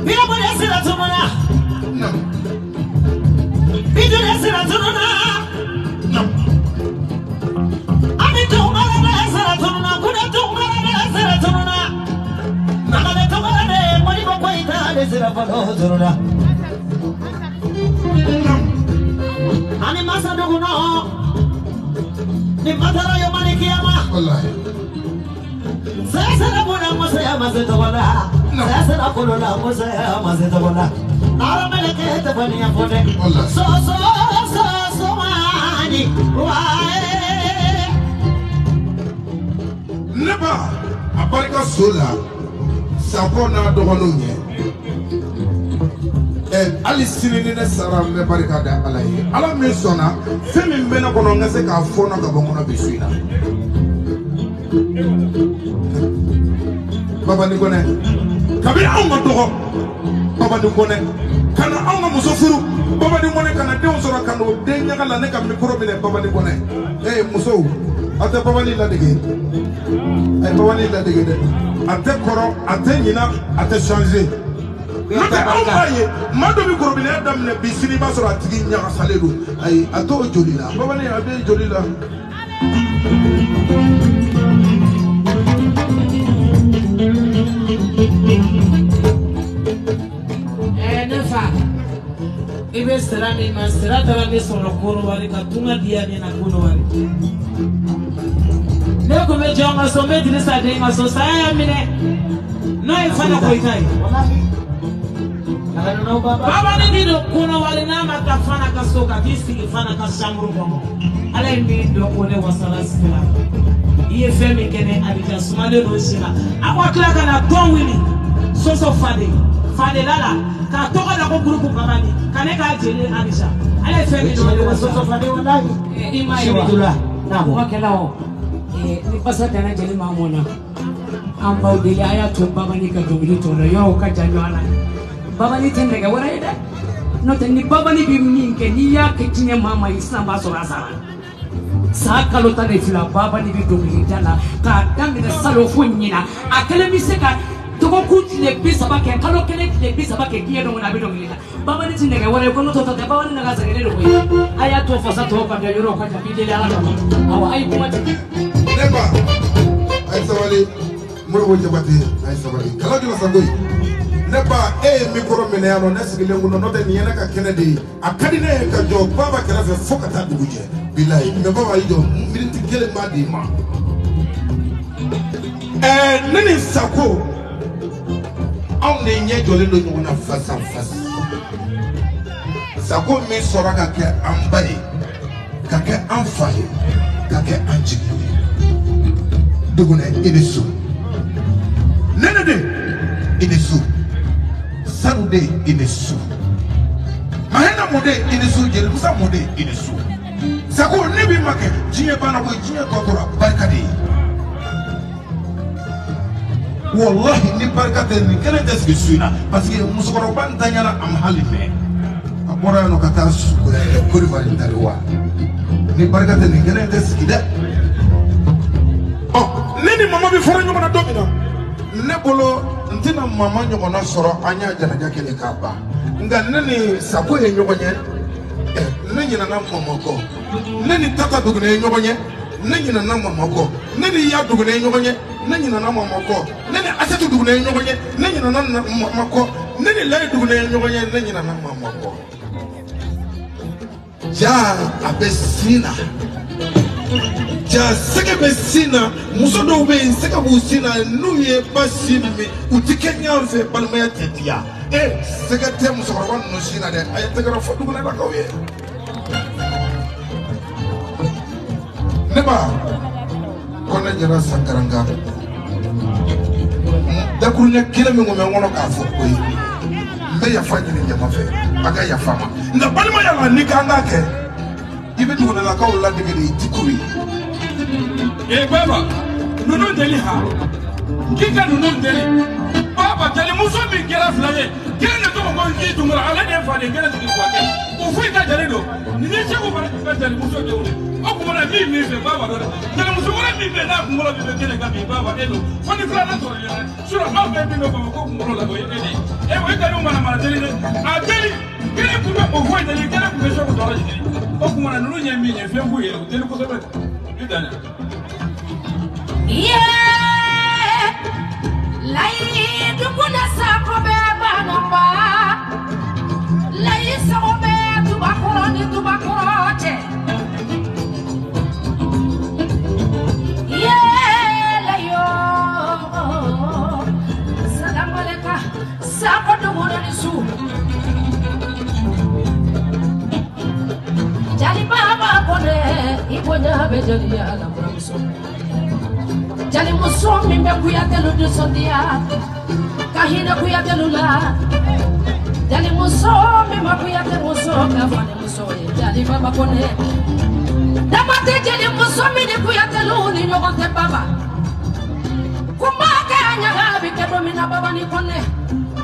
Bila boleh sera tununa. Bila sera tununa. Ami tu mana sera tununa, kuda tu mana sera tununa. Nama le tu mana, mari bawa ita sera fana tununa. Ani masa dogo no ni matara yo malikiyama wallahi sasa bona masa ya mazeta wala sasa bona masa ya mazeta wala nara meleke te bani ya fode so mani wae neba abarika sola sako na dɔgɔninw ye hali sini ni ne sara n bɛ barika da ala ye ala min sɔnna fɛn min bɛ ne kɔnɔ n ka se k'a fɔ na ka bɔ n kɔnɔ bi su in na baba ni kɔnɛ kabini anw ka dɔgɔ baba ni kɔnɛ ka na anw ka muso furu baba ni kɔnɛ ka na denw sɔrɔ ka n'o den ɲaga la ne ka mikoro minɛ baba ni kɔnɛ musow a tɛ baba ni ladege a ye baba ni ladege dɛ a tɛ kɔrɔ a tɛ ɲina a tɛ changer n'o tɛ anw b'a ye maa dɔ bɛ kɔrɔbinɛya daminɛ bi sini i b'a sɔrɔ a tigi ɲagasalen don ayi a t'o joli la baba ni a bɛ joli la. Ne fa i bɛ sira min ma sira taara ne sɔrɔ Konowari ka tunga diya ne na Konowari ne kun bɛ jɔn ka so n bɛ Dirisa den ka so saya y'a minɛ n'o ye Fana Koyita ye baba ne di don Konowari n'a ma taa Fana ka so ka t'i sigi Fana ka chambre kɔnɔ ala ye min dɔn ko ne wasala sigi la i ye fɛn min kɛ ne Abidjan sumalen don si la a ko tila ka na tɔn wuli Soso Fade lala ka tɔgɔ da ko groupe Babani ka ne k'a jeli Abidjan ale ye fɛn min dɔn ne wasala Soso Fade wallahi i ma ye wa na ko kɛla o ni basa tɛna jeli maa mɔn na an baw deli a y'a to Babani ka dɔnkili tɔ la yɔrɔw ka jan ɲɔgɔn na Babani tɛ nɛgɛ wɛrɛ ye dɛ n'o tɛ ni Babani bɛ min kɛ n'i y'a kɛ diɲɛ maa ma i sisan b'a sɔrɔ a sara san kalo 12 Babani bɛ dɔnkili da la k'a daminɛ salon fo ɲina a kelen bɛ se ka dɔgɔkun tile 30 kɛ kalo kelen tile 30 kɛ diɲɛ don a bɛ dɔnkili da Babani tɛ nɛgɛ wɛrɛ ye ko n'o tɛ Babani naga sɛgɛnnen don koyi a y'a to fasa tɔw ka kɛ yɔrɔ ka jan bi deli ala kama awɔ a ye kuma tigɛ. ne ba a ye sabali Modibo Jabate a ye sabali kala jula sago ye ne ba e ye mikoro minɛ yan nɔ ne sigilen kun n'o tɛ nin ye ne ka kɛnɛ de ye a ka di ne ye ka jɔ baba kɛrɛfɛ fo ka taa dugu jɛ bilayi mɛ baba y'i jɔ miniti kelen b'a di ma ne ni Sako anw de ɲɛ jɔlen don ɲɔgɔn na face à face Sako min sɔrɔ ka kɛ an ba ye ka kɛ an fa ye ka kɛ an jigi ye Dugunɛ i ni su Nene de i ni su Sanu de i ni su Mahena mo de i ni su Jelimusa mo de i ni su Sako ne bi ma kɛ diɲɛ banna ko diɲɛ tɔ tora barika de ye wallahi ni barika tɛ nin kelen tɛ sigi su in na parce que musokɔrɔba n tanyana a ma hali mɛn a bɔra yan nɔ ka taa Côte d'Ivoire dari wa ni barika tɛ nin kelen tɛ sigi dɛ ne ni mama bi fara ɲɔgɔn na don min na ne bolo n tɛna mama ɲɔgɔnna sɔrɔ an y'a janaja kelen k'a ban nka ne ni Sako ye ɲɔgɔn ye ne ɲinɛna mama kɔ ne ni Tata Dugunɛ ye ɲɔgɔn ye ne ɲinɛna mama kɔ ne ni Ya Dugunɛ ye ɲɔgɔn ye ne ɲinɛna mama kɔ ne ni Asatu Dugunɛ ye ɲɔgɔn ye ne ɲinɛna mama kɔ ne ni Layi Dugunɛ ye ɲɔgɔn ye ne ɲinɛna mama kɔ ja a bɛ sin na ja sɛgɛ bɛ sin na muso dɔw bɛ yen sɛgɛ b'u sin na n'u ye ba sin min u tɛ kɛ ɲɔgɔn fɛ balimaya tɛ diya sɛgɛ tɛ musokɔrɔba ninnu sin na dɛ a ye tɛgɛrɛ fɔ Dugunɛlakaw ye ne ba Kɔnɛ Jara Sankaranka dakuruɲɛ kelen min kun bɛ n kɔnɔ k'a fɔ o ye n bɛ yafa ɲini jama fɛ a ka yafa ma nka balimaya la n'i kan k'a kɛ i bɛ Dugunɛlakaw ladege de i ti kuru ye. baba ninnu deli ha k'i ka ninnu deli baba jelimuso min kɛra 2 ye kelen de tɔgɔ ko Nji Tunkara ale de ye fa de kelen sigi furakɛ o foyi ka jeli don nin ye Seko fana tun ka jelimuso denw de o kumana min fɛ baba dɔ dɛ jelimuso wɛrɛ min bɛ n'a kunkolo bɛ kelen kan bi baba e don fo ni filanan sɔrɔ ye dɛ sinon aw bɛɛ min dɔ baba ko kunkolo la o ye e de ye o ye jeliw mana deli dɛ a deli kelen tun bɛ o foyi deli kelen tun bɛ Seko tɔɔrɔ jigin o kumana ninnu ye min ye fɛn f'u ye o deli kosɛbɛ i dan dɛ. Layi Dugunɛ Sako bɛ banaba Layi Sako bɛ Tubakɔrɔ ni Tubakɔrɔ cɛ Layo Salamaleka Sako Dugunɛ ni su Jali Baba Kɔnɛ konya be jali ya la muso jali muso mi be kuya telu du sondia kahina kuya telu la jali muso mi ma kuya telu muso ka fane muso jali baba kone damate jali muso mi ne kuya telu ni nyogonte baba kumaka nya bi ke domina baba ni kone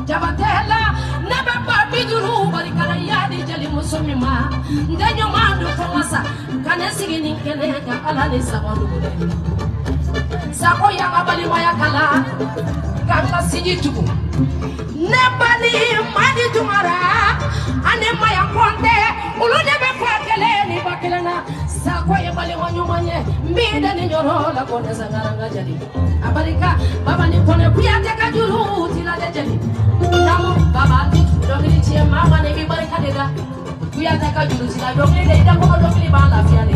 jabatela nebe babi duru barikala yadi jali muso mi ma ndenyo mandu komasa kane sigini kene ka ala ni sabodu sako yang abali maya kala kala siji tuku nebali madi tumara ane maya konte ulu nebe kwa kele ni bakelana sako ya bali wanyumanye mbida ni nyoro la kone sangaranga jadi abalika baba ni kone kuyate kajuru tilale jadi namu baba dongili tie mama ne bi barika dega kuyate kajuru tilale dongili de ida ko dongili ba la fiale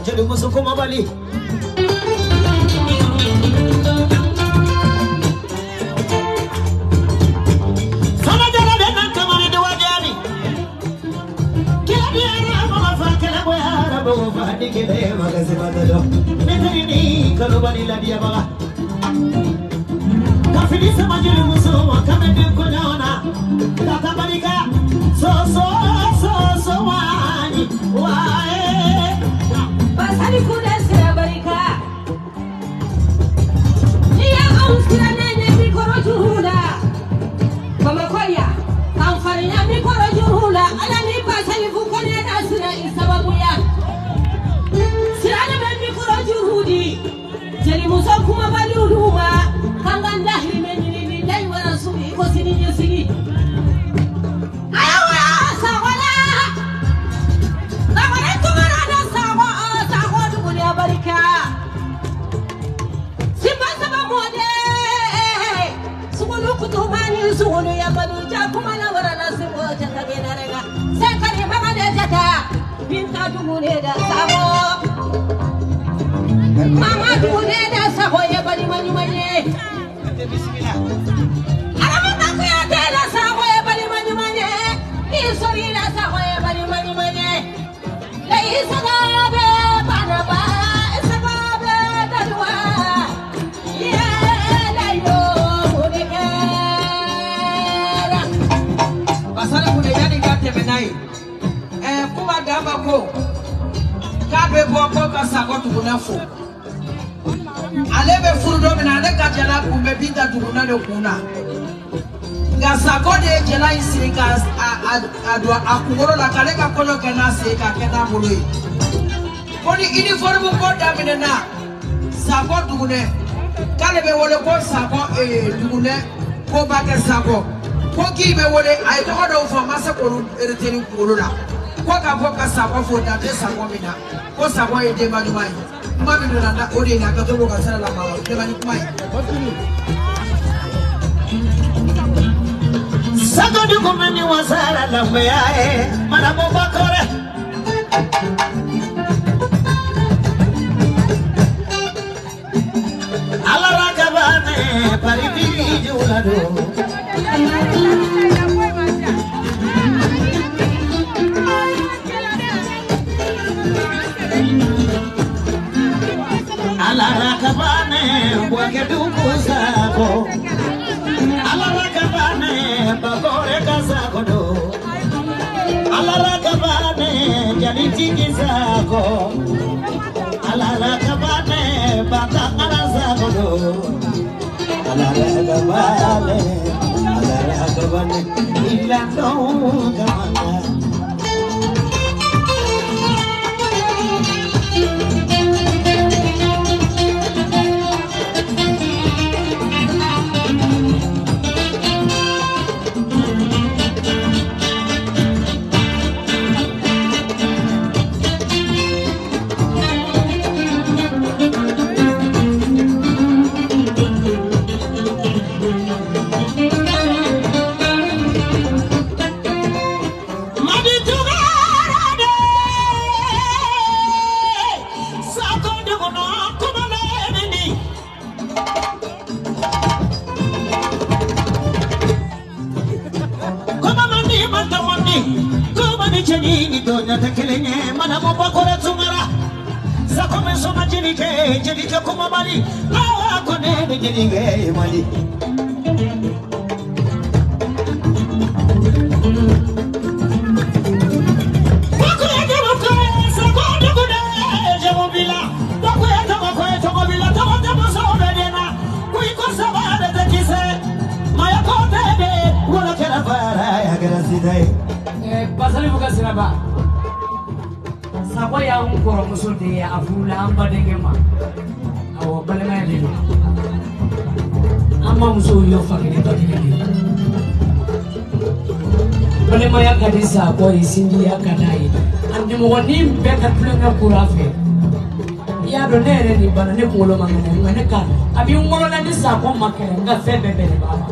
jadi musuh koma bali sama jalan dengan kamari dua jari kila dia mama fa kila boya boya fa dikile magasi badalo ini kalau bali la dia baga kafiri sama jadi musuh kame de konyona kata balika so wani wae Pasali kuda sira barika Nia auskira nene mikoro juhula Mama koya Kamfarinya mikoro juhula Ala ni pasali fukone na sira isababu ya Sira nebe mikoro juhudi Jeli muso kuma bali uduma Kanga ndahiri menili nindai wa rasuli Iko sini nyesigi Ayawa sakwala Sakwala tumarana sawa barika simba sama mode sugulu kutumani sugulu ya balu jakuma na warana simbo jata genarega sekari mama de jata binta dumune da sabo mama dumune da sabo ya bali mani mani bismillah arama takuya de da sabo ya bali mani mani isori da sabo ya bali mani mani la isagabe banaba kuma dama ko kabe boko ka sago tuguna fo ale be furu do mina ale ka jala kumbe binta tuguna do kuna ga sago de jala isirika adwa akugoro la kale ka kono kana se ka kena muloi koni uniform ko damine na sago tugune kale be wole ko sago tugune ko ba ke sago ko ki be wole ay to do fo masa ko reteni ko la Kwaka sabwa foda de sabwa mina. Ko sabwa ide manumai. Mami ndo na ode na katolo kasala la mama. De manumai. Sako du kumeni wasara la meae Manamu bakore Ala rakabane paribiri julado Ala rakabane wake duku sako Ala rakabane bagore kasakodo Ala rakabane jadi tiki sako Ala rakabane bakangara sakodo Ala rakabane ilando kamana Manamu bakore tumara Sakome soma jenike kuma mali Awa kone jenike mali Bakure bakure sakone kude jemobila Bakure tomobila tomo sobe dena Kuiko sabade tekise Maya kote de Wala kera fara ya kera sidai Pasali buka siraba Sabo ya koro musude ya afula amba dengema awo balema ya lelo amba musu yo fakiri tadini balema ya kadisa ko isindi ya kadai andi mo woni beka tulenga kurafe ya do nere ni bana ne ko lo mangane ngane ka abi ngolo na disa ko makere nga febe bele baba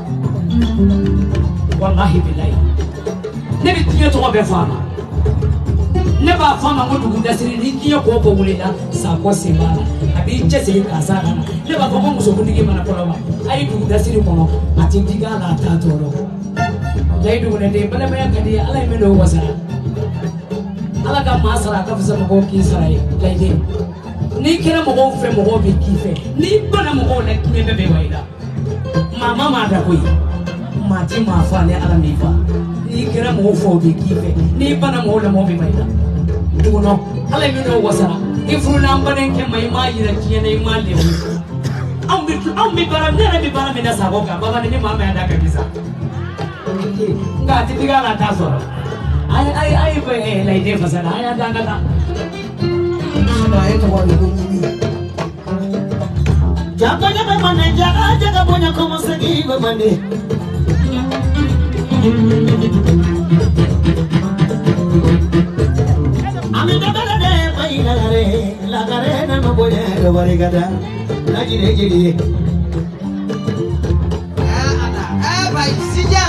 wallahi billahi ne bi tiyo to be fama ne ba fama ngo dugu dasiri ni kiyo ko ko wulela sa ko simana abi jese ka sara ne ba ko mo so kundigi mana ko ba ai dugu dasiri ko no ati diga la ta toro dai dugu ne de bale maya kadi ala me do wasara ala ka masara ka fisa mo ko ki sarai dai de ni kira mo ko fe mo ko bi ki fe ni bana mo ko le ki be be waida mama ma da koyi ma ti ma fa ne ala mi fa ni kira mo fo bi ki fe ni bana mo le mo bi waida duno ala mi no wasara ifru lambanen ke mai mai da kiyene mai le au mi bara mi na sabo ka baba ni mama ya da ka bisa nga ti diga la ta so ai be lai de fasara ai da ngata Na eto wa ni ni Jaga mane jaga punya como seguir mane Ami dabala de bai la gare na no boye do bari gada la jiri ana bai sija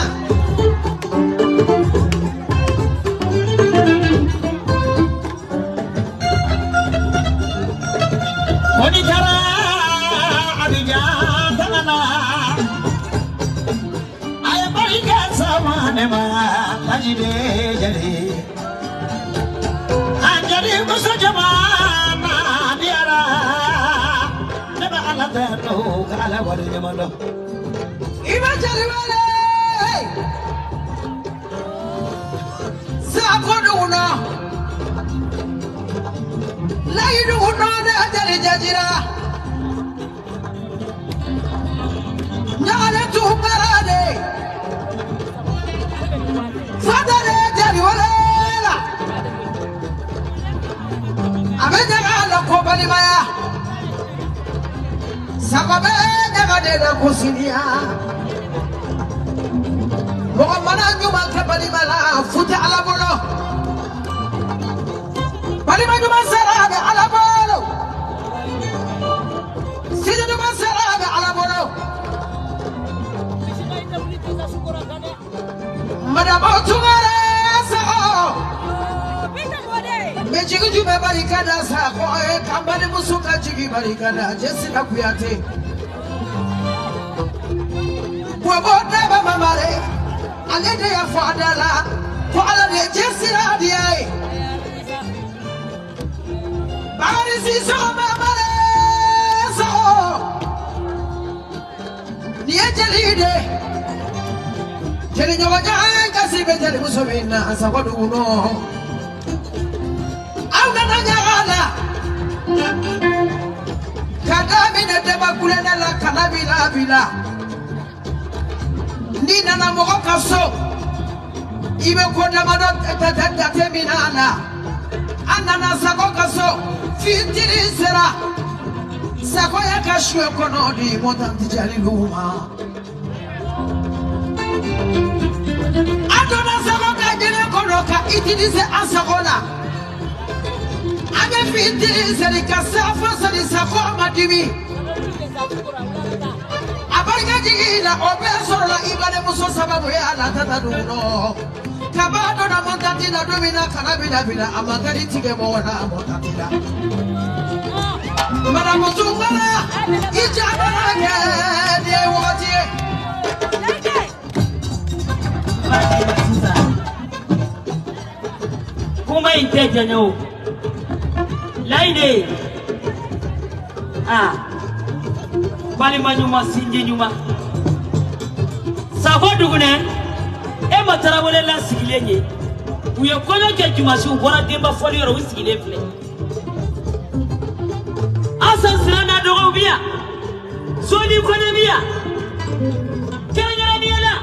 Oni jara abija tangana ay bari ga samane ma la jiri Musa jamana diara neba ala tano kala wari jamano iba jari wale sa koduna la yiduna da jari jajira nyale tu parade sadare jari wale Abeja la ko bali maya sababe daga de la kusinia Muhammad nyuma ka bali mala futa ala bolo Madame Otungare sao Mejigi jube barikada sa ko e kambani musuka jigi barikada Jessica Kuyate Boboda baba mare alede ya fadala ko ala de Jessica diai Bari si so mare so Niye jelide Jeli nyoga janga sibe jeli musomina asawadu uno Auna nyagala Kadamine deba kulena la kanabila bila Nina na moko kaso Ibe konda madot etatata teminana Anana sako kaso Fitiri sera Sako ya kashwe konodi Motanti jali luma Adona sako kajene konoka Itini se asakona Ame fitiri seri kasafa seri sako amadimi Abarga jigila obeso la ibade muso sababu ya ala tata duno Kabado na montatina domina kanabila bila amagari tige mona montatina Mara muzungala ijabara ke wotie Kuma inteja nyo Laide Bali manyuma sinje nyuma Sako dugune Ema tarawole la sigilenye Uye kono ke jumasi ubora demba foli yoro usigile fle Asa sirana dogo biya Soli kone biya Kerengara biya la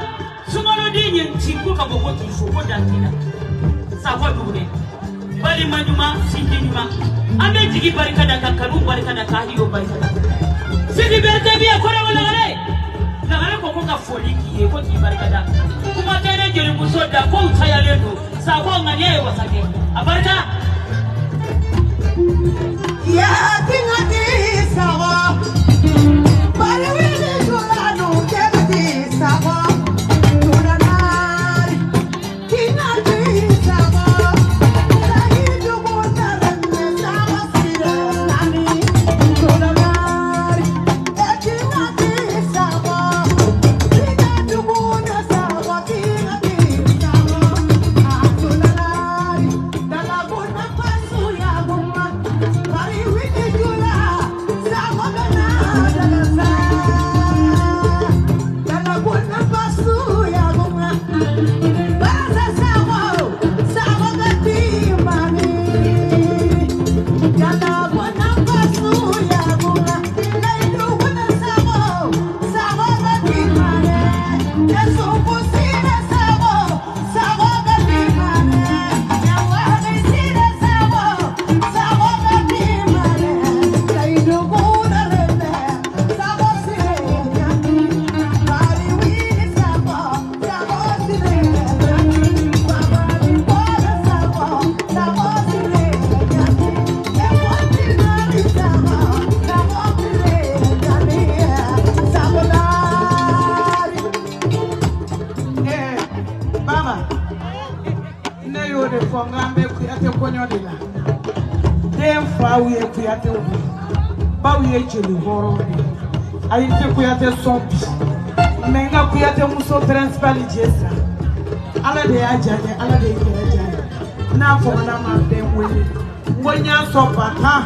Sumaro dinye nchiku kaboko tulishuko dantina Sako dugune Bali manyuma sinje nyuma Ame jigi barikada kakaru barikada kahiyo barikada Sidi berte biya kore wala gare Nagare koko ka foli kiye ko ki barikada Kuma tene jeli musoda ko utaya lendo Sa ko nganye wasake Abarka Ya tingati sawa Bari wili julanu kemati sawa Tulanari Tingati sawa Sahidu mutarenne sawa sire nani Tulanari Tingati sawa Tingati muna sawa Tingati sawa Tulanari Dalaguna pasu ya gumma Bari wili jula Sawa gana dalasa Dalaguna pasu ya gumma Basa sawa Sawa gati mani Dalaguna pasu ya gumma Laidu guna sawa Sawa gati mani Yesu kusine sawa Sawa gati mani Nyawani sine sawa Sawa gati mani Laidu guna lene Sawa sine gati Bari wini sawa Sawa sine gati Babari bola sawa Sawa sine gati Ewati nari sawa Sawa sine gati Sawa nari Baba ne yode fo ngambe kuyate konyodila dem fawiye kuyate ubi bawiye jeli horo ayite kuyate sompi menga kuyate muso principal jesa ala de ajanye ala de ajanye na fo na ma dem wele wonya so bata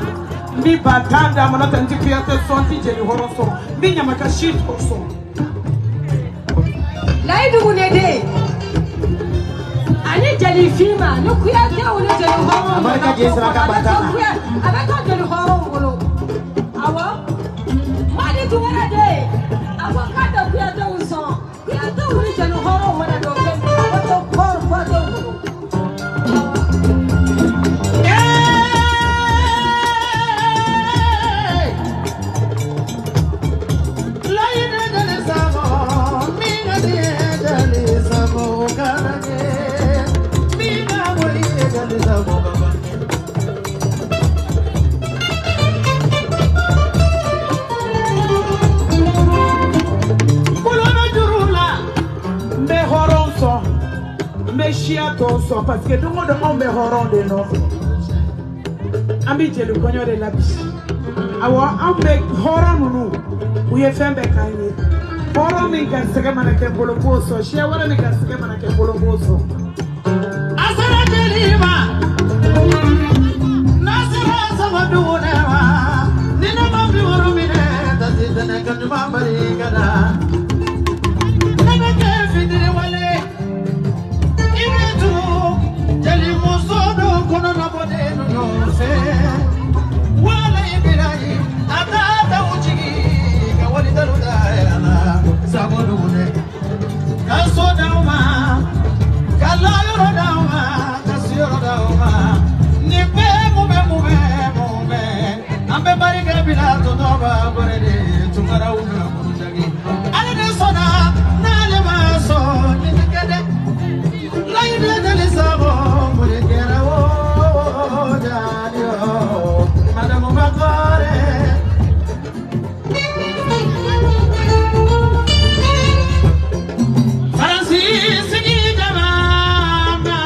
mi bata da mo na tanti kuyate sompi jeli horo so mi nyama ka shit ko so Laidu gunede Ani jeli fima nukuya te wole jeli horo Abarka Jessica ka batana Abaka jeli horo ngolo Awo Mali tuwarade Awo kada kuya te uso Kuya te wole jeli horo wala doke Awo horo kwato chia ton son parce que tout le monde est horon de non. Ambi jeli konyo de la bis. Awa ambe horon nous. Où est fait bec kanye. Horon mi kan sege manake boloboso. Chia wala mi kan sege manake boloboso. Asara jelima. Nasira sabadunewa. Nina mambi warumine. Tazidane kanuma bari kada. Nana ke fitri wale. Imetu jeli musodo kono na bode no se. Wala ibirai atata uchigi ka wali daluda yana sabodune. Kaso dauma kalayo dauma kasio dauma ni pe mube ambe bari ke bila to doba borede tumara una mundagi ale de sona nale maso ni kede laide de sabo mure kera o jadio madam makore Francis ni jamama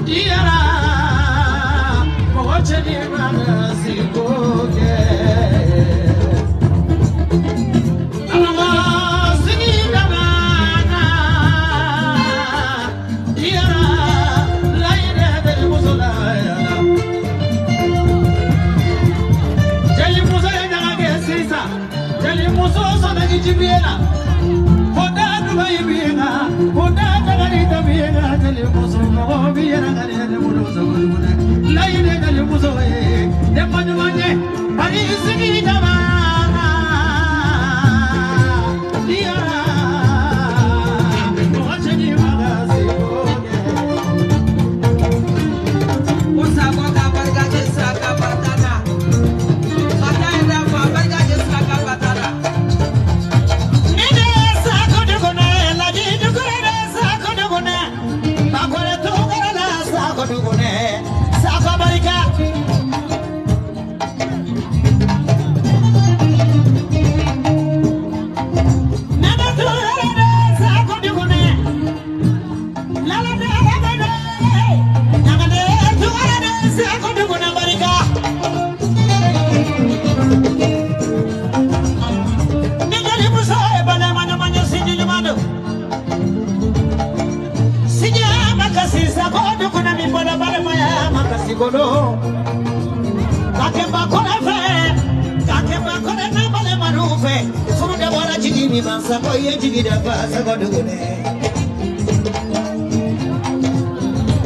diara moche ni magasi koke alama sini jamama diara laide de musolaya jeli muso ya ngesisa jeli muso so na jibiela Hoda dubai biena, hoda tagari tabiena, jeli muso mo biena ngani ne muso mune. Laide jeli muso e, demanu manye, bari sigi jama. Dia, moche ni magasi koke. Musa boka barga jesa ka patana. Patana fa barga jesa ka patana. Godo kakemba kona fe kakemba kona na bale marufe furu da wala jigi mi mansa ko ye jigi da fa sa godo gune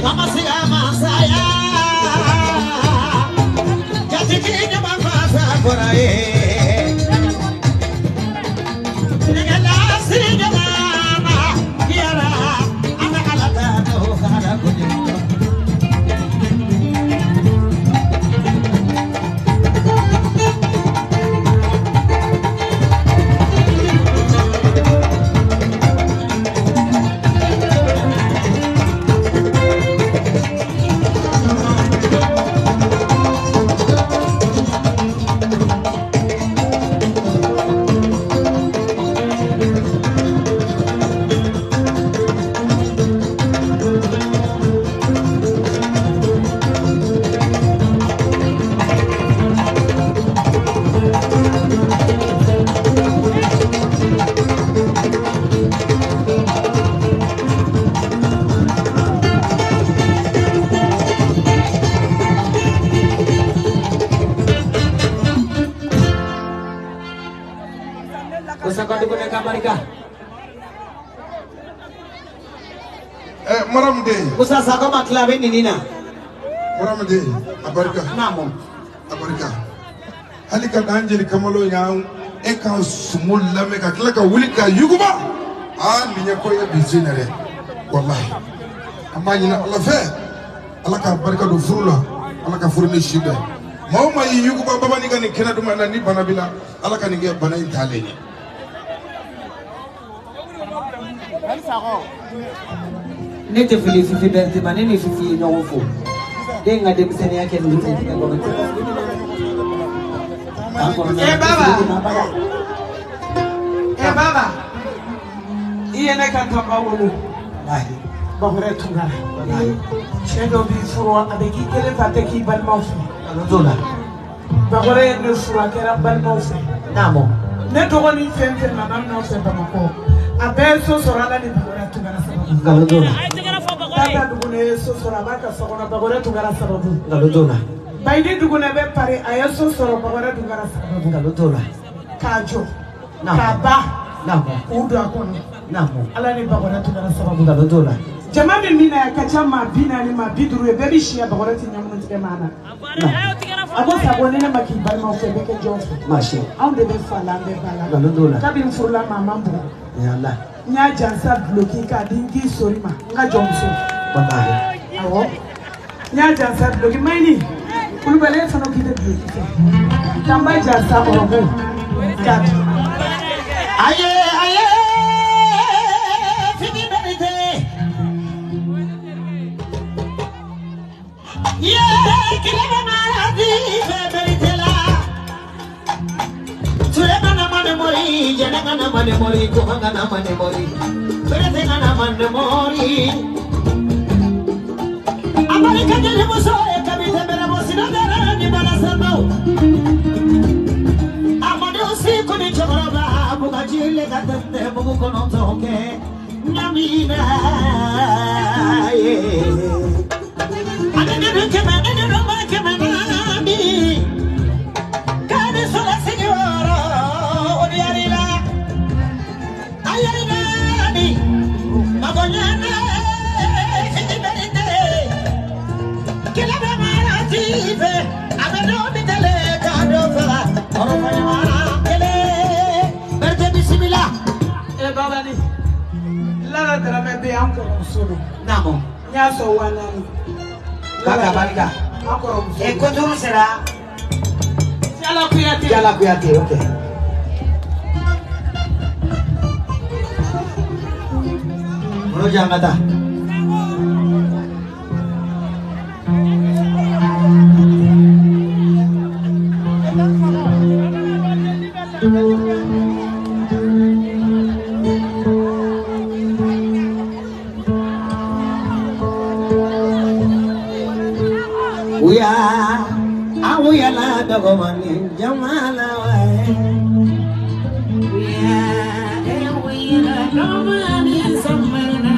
mama siga masaya jati jigi da ma fa sa korae negala siga mama kiara ana alata no kala godo Maram de. Usa sako maklabe nina. Maram de. Abarika. Namo. Abarika. Halika danjeli kamalo yang eka sumul lame ka kila ka wulika yuguba. Ninya ko ya bizinare. Wallahi. Amma nyina Allah fe. Allah ka barika do furula. Allah ka furni shibe. Mauma yuguba baba ni gani kena duma na ni banabila. Allah ka ninge bana intaleni. Ne te fili fifi berte mane ni fifi no fo de nga dem sene yake ni te ka ko baba iye ne kan tamba wolu wallahi bagore tungara wallahi chedo bi furo abeki kele fate ki bal mawfi alhamdulillah bagore ne furo kera bal mawfi namo ne dogoni fenfe na namno fe bamako abeso sorala ni bagore tungara sababu alhamdulillah tata dugune so sora baka sokona bagore tungara sababu alhamdulillah bayni dugune be pare ayeso soro bagore tungara sababu alhamdulillah kajo Namo. kaba namo udu akono namo ala ni bagore tungara sababu alhamdulillah jamani mina ya kachama bina ni mabiduru e bebi shia bagore tinyamu ntike mana abo sabone ne makibal ma fe beke jonfe mashi on de be fala be bala alhamdulillah tabi mfurula mama mbu ya allah nya jansa bloki ka dingi sorima nga jomso wallahi awo nya jansa bloki maini kulubale fano kide bloki fe tamba jansa orobo kat aye aye fini berite ye kilebe maradi berite la Sulemana mane mori jenanga na mane mori kohanga na mane mori berite na mane mori Amerika jele muso e kabite bera mosina dara ni bana sabo Siku ni chokoroba buka jile katende buku kono toke Nyamina Adene keme ene roma keme nami Kade sola signoro Odi arila Ayarina ni Magonyana Fiti berite Kila bamara tife Abeno mitele kado fela Oro fanyamara baba ni lara drame be anko solo namo nya so wanani kaka barika akoro e koturu sera yala kuyate okay Bro jangata Awi ala dogomani jamala wae awi ala dogomani samana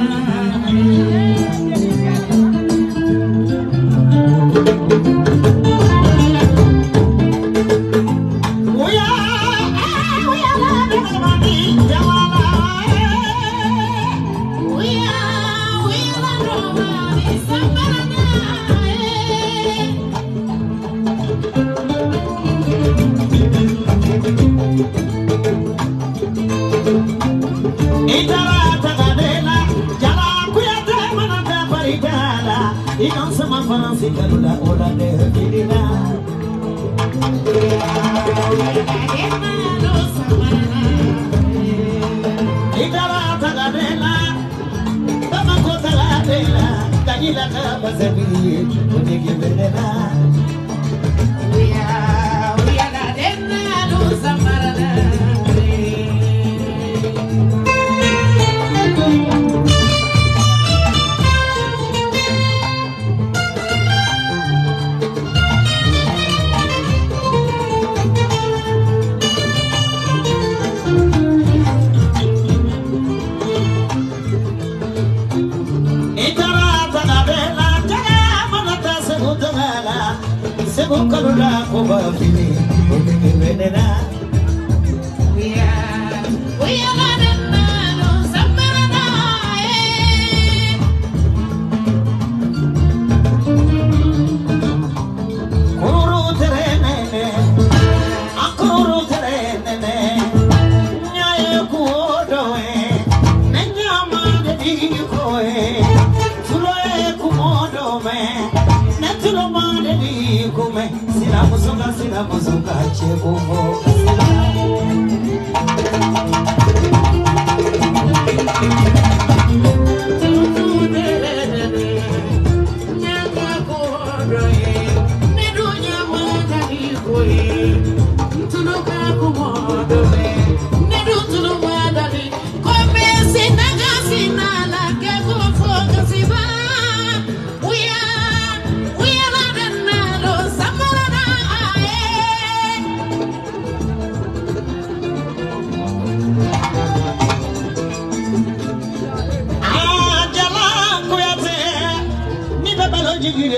Fancy kalula ola de kidina Idara tagadela Tama kota ladela Kajila kaba zebi Unigi bedena We are la dena no samarana Kalula koba fini Unigi bedena We are la dena no samarana Kuru terene Akuru terene Nyaye kuodoe Nenyama dedi koe Tuloe kumodome Netuloma dedi kume Sina musuka chekumo Nedu tulu madali, come se naga finala, que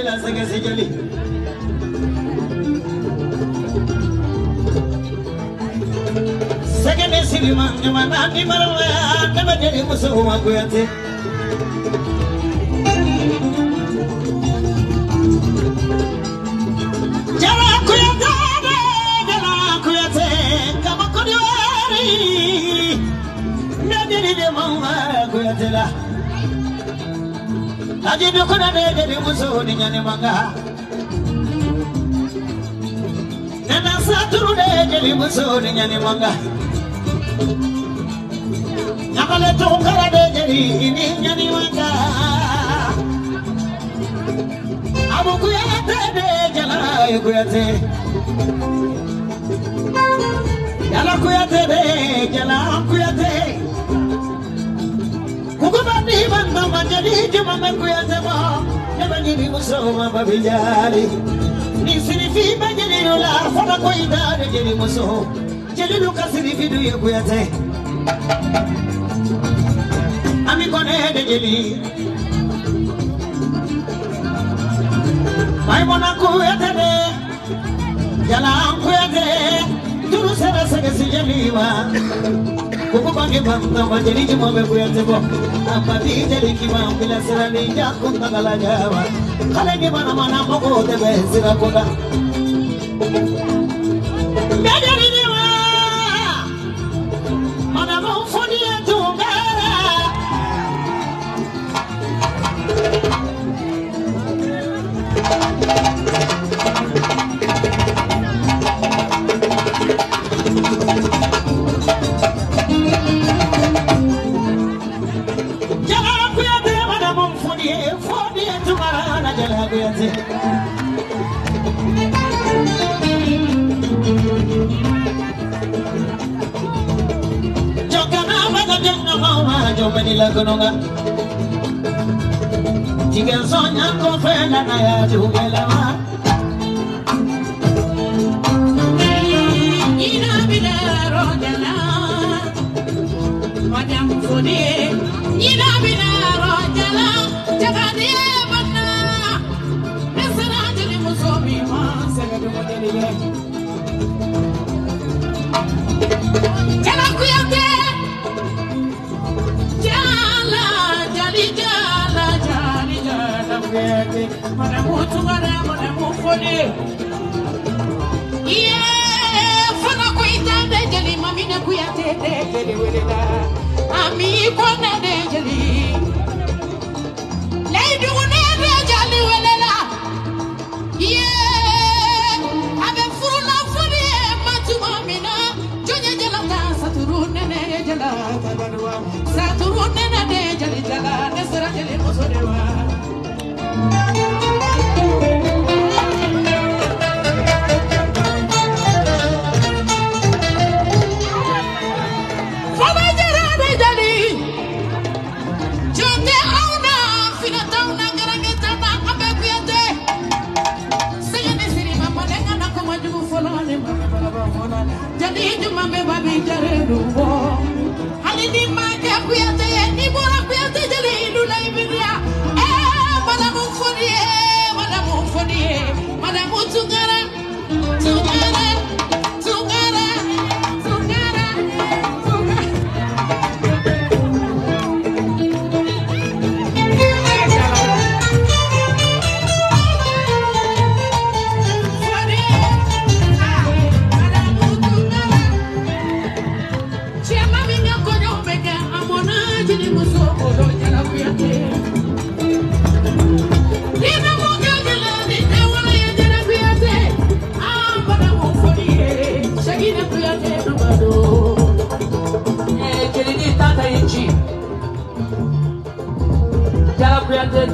la sege sejali sege ne silima nyamana ni marwa kama jadi musuh aku yate jala aku yate kama kodiwari nadiri de mama aku yate la aji do kona de jadi musuh ni nyane manga nana saturu de jadi musuh ni nyane manga nyakale tongkara de jadi ini nyane manga abu kuyate de jala kuyate jala kuyate de jala kuyate Kukubani banda majadi cuma kuyate mo nebani ni musuh babijali ni sinifi bajali dola fana koida de jadi musuh jadi luka sinifi du kuyate ami kone de jadi mai mona kuyate de jala kuyate turu sera sega sijaliwa Kukubani banda majadi cuma kuyate mo apa di jadi kima bila serani jakun tagala jawa kale di mana mana moko tebe sirakoda jadi ni wa mana mau foni tungara Manila gunungan jika sonya ko fela na ya jugela ma ina binaro jala madam fodi ina binaro jala jagadi banna esara jeli musobi ma segadu modeli jala kuyate mana mutu mana mufoni ye fana ko itande jeli mamina ku yate de jeli welela ami ko na de jeli leidu ne de jeli welela ye abe furula furi matu mamina jonya jela ta saturu ne jela ta barwa saturu ne de jeli jela ne sara jeli mosodewa jadi cuma babi jare dubo hali di make kuyate ni bora kuyate jadi idulai bidia madamu fodie madamu tungara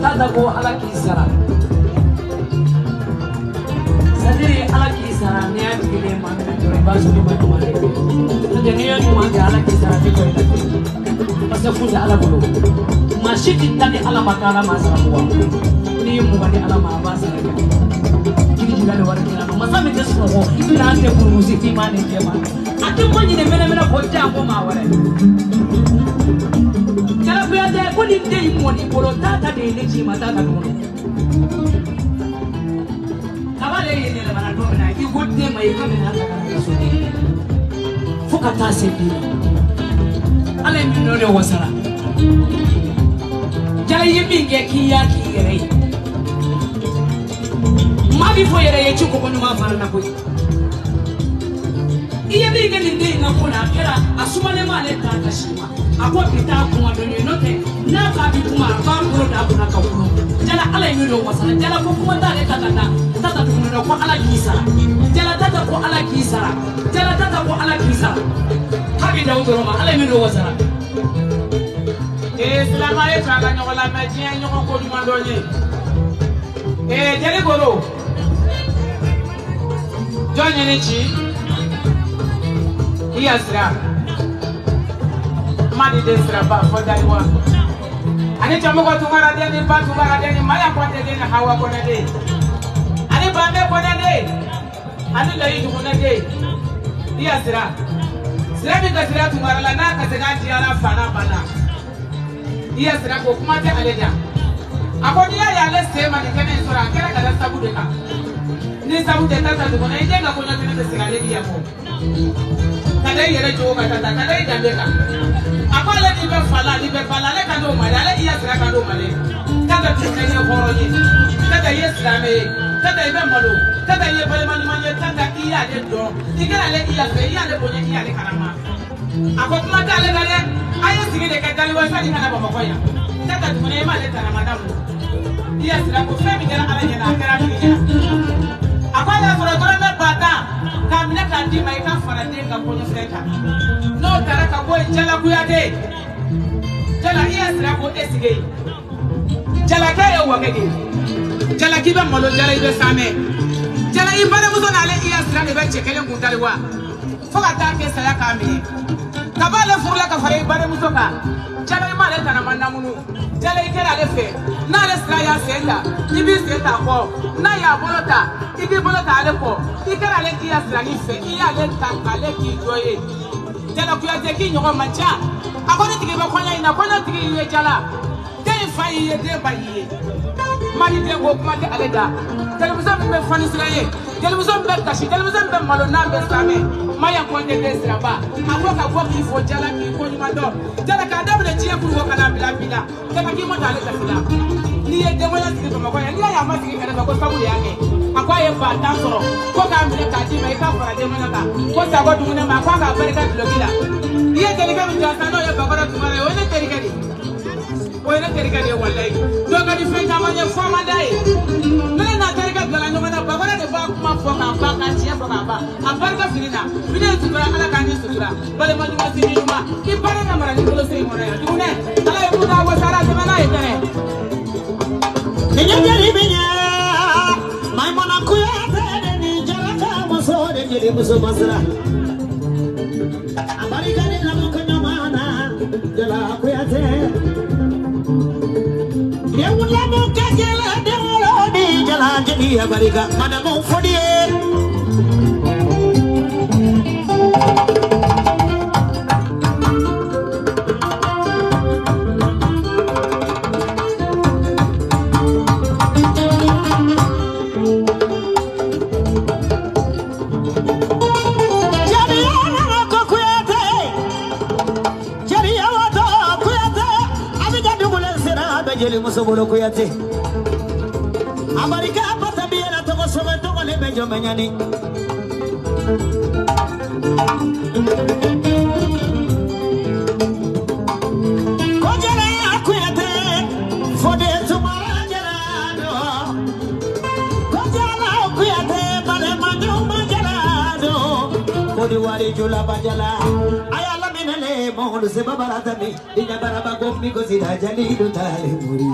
tata ko ala kisara sadiri ala kisara ne ya tigile ma na jore ba su ma to male to de ne yo ma ga ala kisara ti ko ita pasa fuza ala bolo ma shiti tani ala makala ma sara ko ni mu ga ni ala ma ba sara kini jila le wara kina ma sabe te so ko ibi na ante ko musiki ma ne ke ma atu ko ni ne mena ko ja ko ma wara kala ko ya de ko ni de mo ni bolo tata de ne ji ma tata ko ye ka na ta kana so ni fo ka ta se bi ala mi no de wasara jara ye mi nge ki ya ki yere ma bi fo yere ye ci ko no ma fara na ko iye bi nge ni na ko na kera asuma le ma le ta ta shima ako pita kuma do ni no te na ka bi kuma ba ko da ko na ka ko jala ala mi do wasara jala ko kuma da le ta tata tumuno ko ala kisara jala tata ko ala kisara jala tata ko ala kisara habi dawdo ma ala mi do wasara islama ye taga nyola ma jiya nyoko ko duma do ni jale goro jonye ni chi iyasra madi desra ba fo daiwa ani chamu ko tumara de ni ba tumara de ni maya ko de ni hawa ko de ani bambe ko de ani layi ko de iyasra sira mi ka sira tumara la na ka sega ji ala fana bana iyasra ko kuma te aleja akoni ya ya le sema ni kene sura kera kada sabu de ka ni sabu de tata ko na ije ga ko na tene sira le dia ko kada yere jo ka tata kada ida be ka akwala ni be fala le ka do male ale iyasra ka do male kada tu ne ye horo ni kada yesra me kada ibe malo kada ye bale mani manye kada iya de do igara le iyasra iya le bonye iya le karama akotuma dale dale aye sigi de ka dali wasa ni kana baba koya kada tu ne ma le tara madamu iyasra ko femi gara ala nyana kara ni akwala sura dole me bata kamina ka di mai ka fara de ka bonye freka no tara ka boy jala kuya de jala iyasra ko esige jala ka e wagege jala kibe malo jala ibe same jala ibale muso na le iyasra de be chekele ngundali wa foka ta ke saya kami kabale furla ka fare ibale muso ka jala imale tana manamunu jala ikera le fe na le sra ya senda ibi senda ko na ya bolota ibi bolota ale ko ikera le iyasra ni fe iya le tankale ki joye jala kuya te ki nyogo mancha akoni tigi be konya ina konya tigi ye jala dey fa ye de ba ye mari de go kuma de aleda television be fani siraye television be kashi television be malo na be same maya ko de desra ba ako ka go ki fo jala ki ko ni mado jala ka da be tie kuru ko kana bila bila jala ki mo dale ta bila ni ye de mo ya tigi ko ya ni ya ma tigi kana ko sabu ya ke ako ye ba tan soro ko ka mele ka di mai ka fara de mo na ka ko sa go du ne ma ko ka barka blogila ye jale ka mi jasa no ye ba ko du mare o ne terika di oye terika de wallahi do ga di fenja ma ye fama dai mele na terika dala no na ba bara de ba kuma fo ka ba ka tiya fo ka ba abarka firina bide sutura ala ka ni sutura bale ma nyuma sini nyuma ki bare na mara ni kolo sei mona ya dune ala ye buda wa sara de na ye tere Ninya binya mai mona kuya de ni jara ka muso de ni muso masra abarika ni la mo kana mana jala kuya te dia wula mo ka jala de wala di jala jadi abarika mana mo fodi muso bolo kuyate abarika pata biela to sobe to le bejo menyani kojala kuyate fode to marajala do kojala kuyate bale manyo majala do kodi wari jula bajala ayala minele mo se babarata mi dinya baraba gommi ko sida jali do tale muri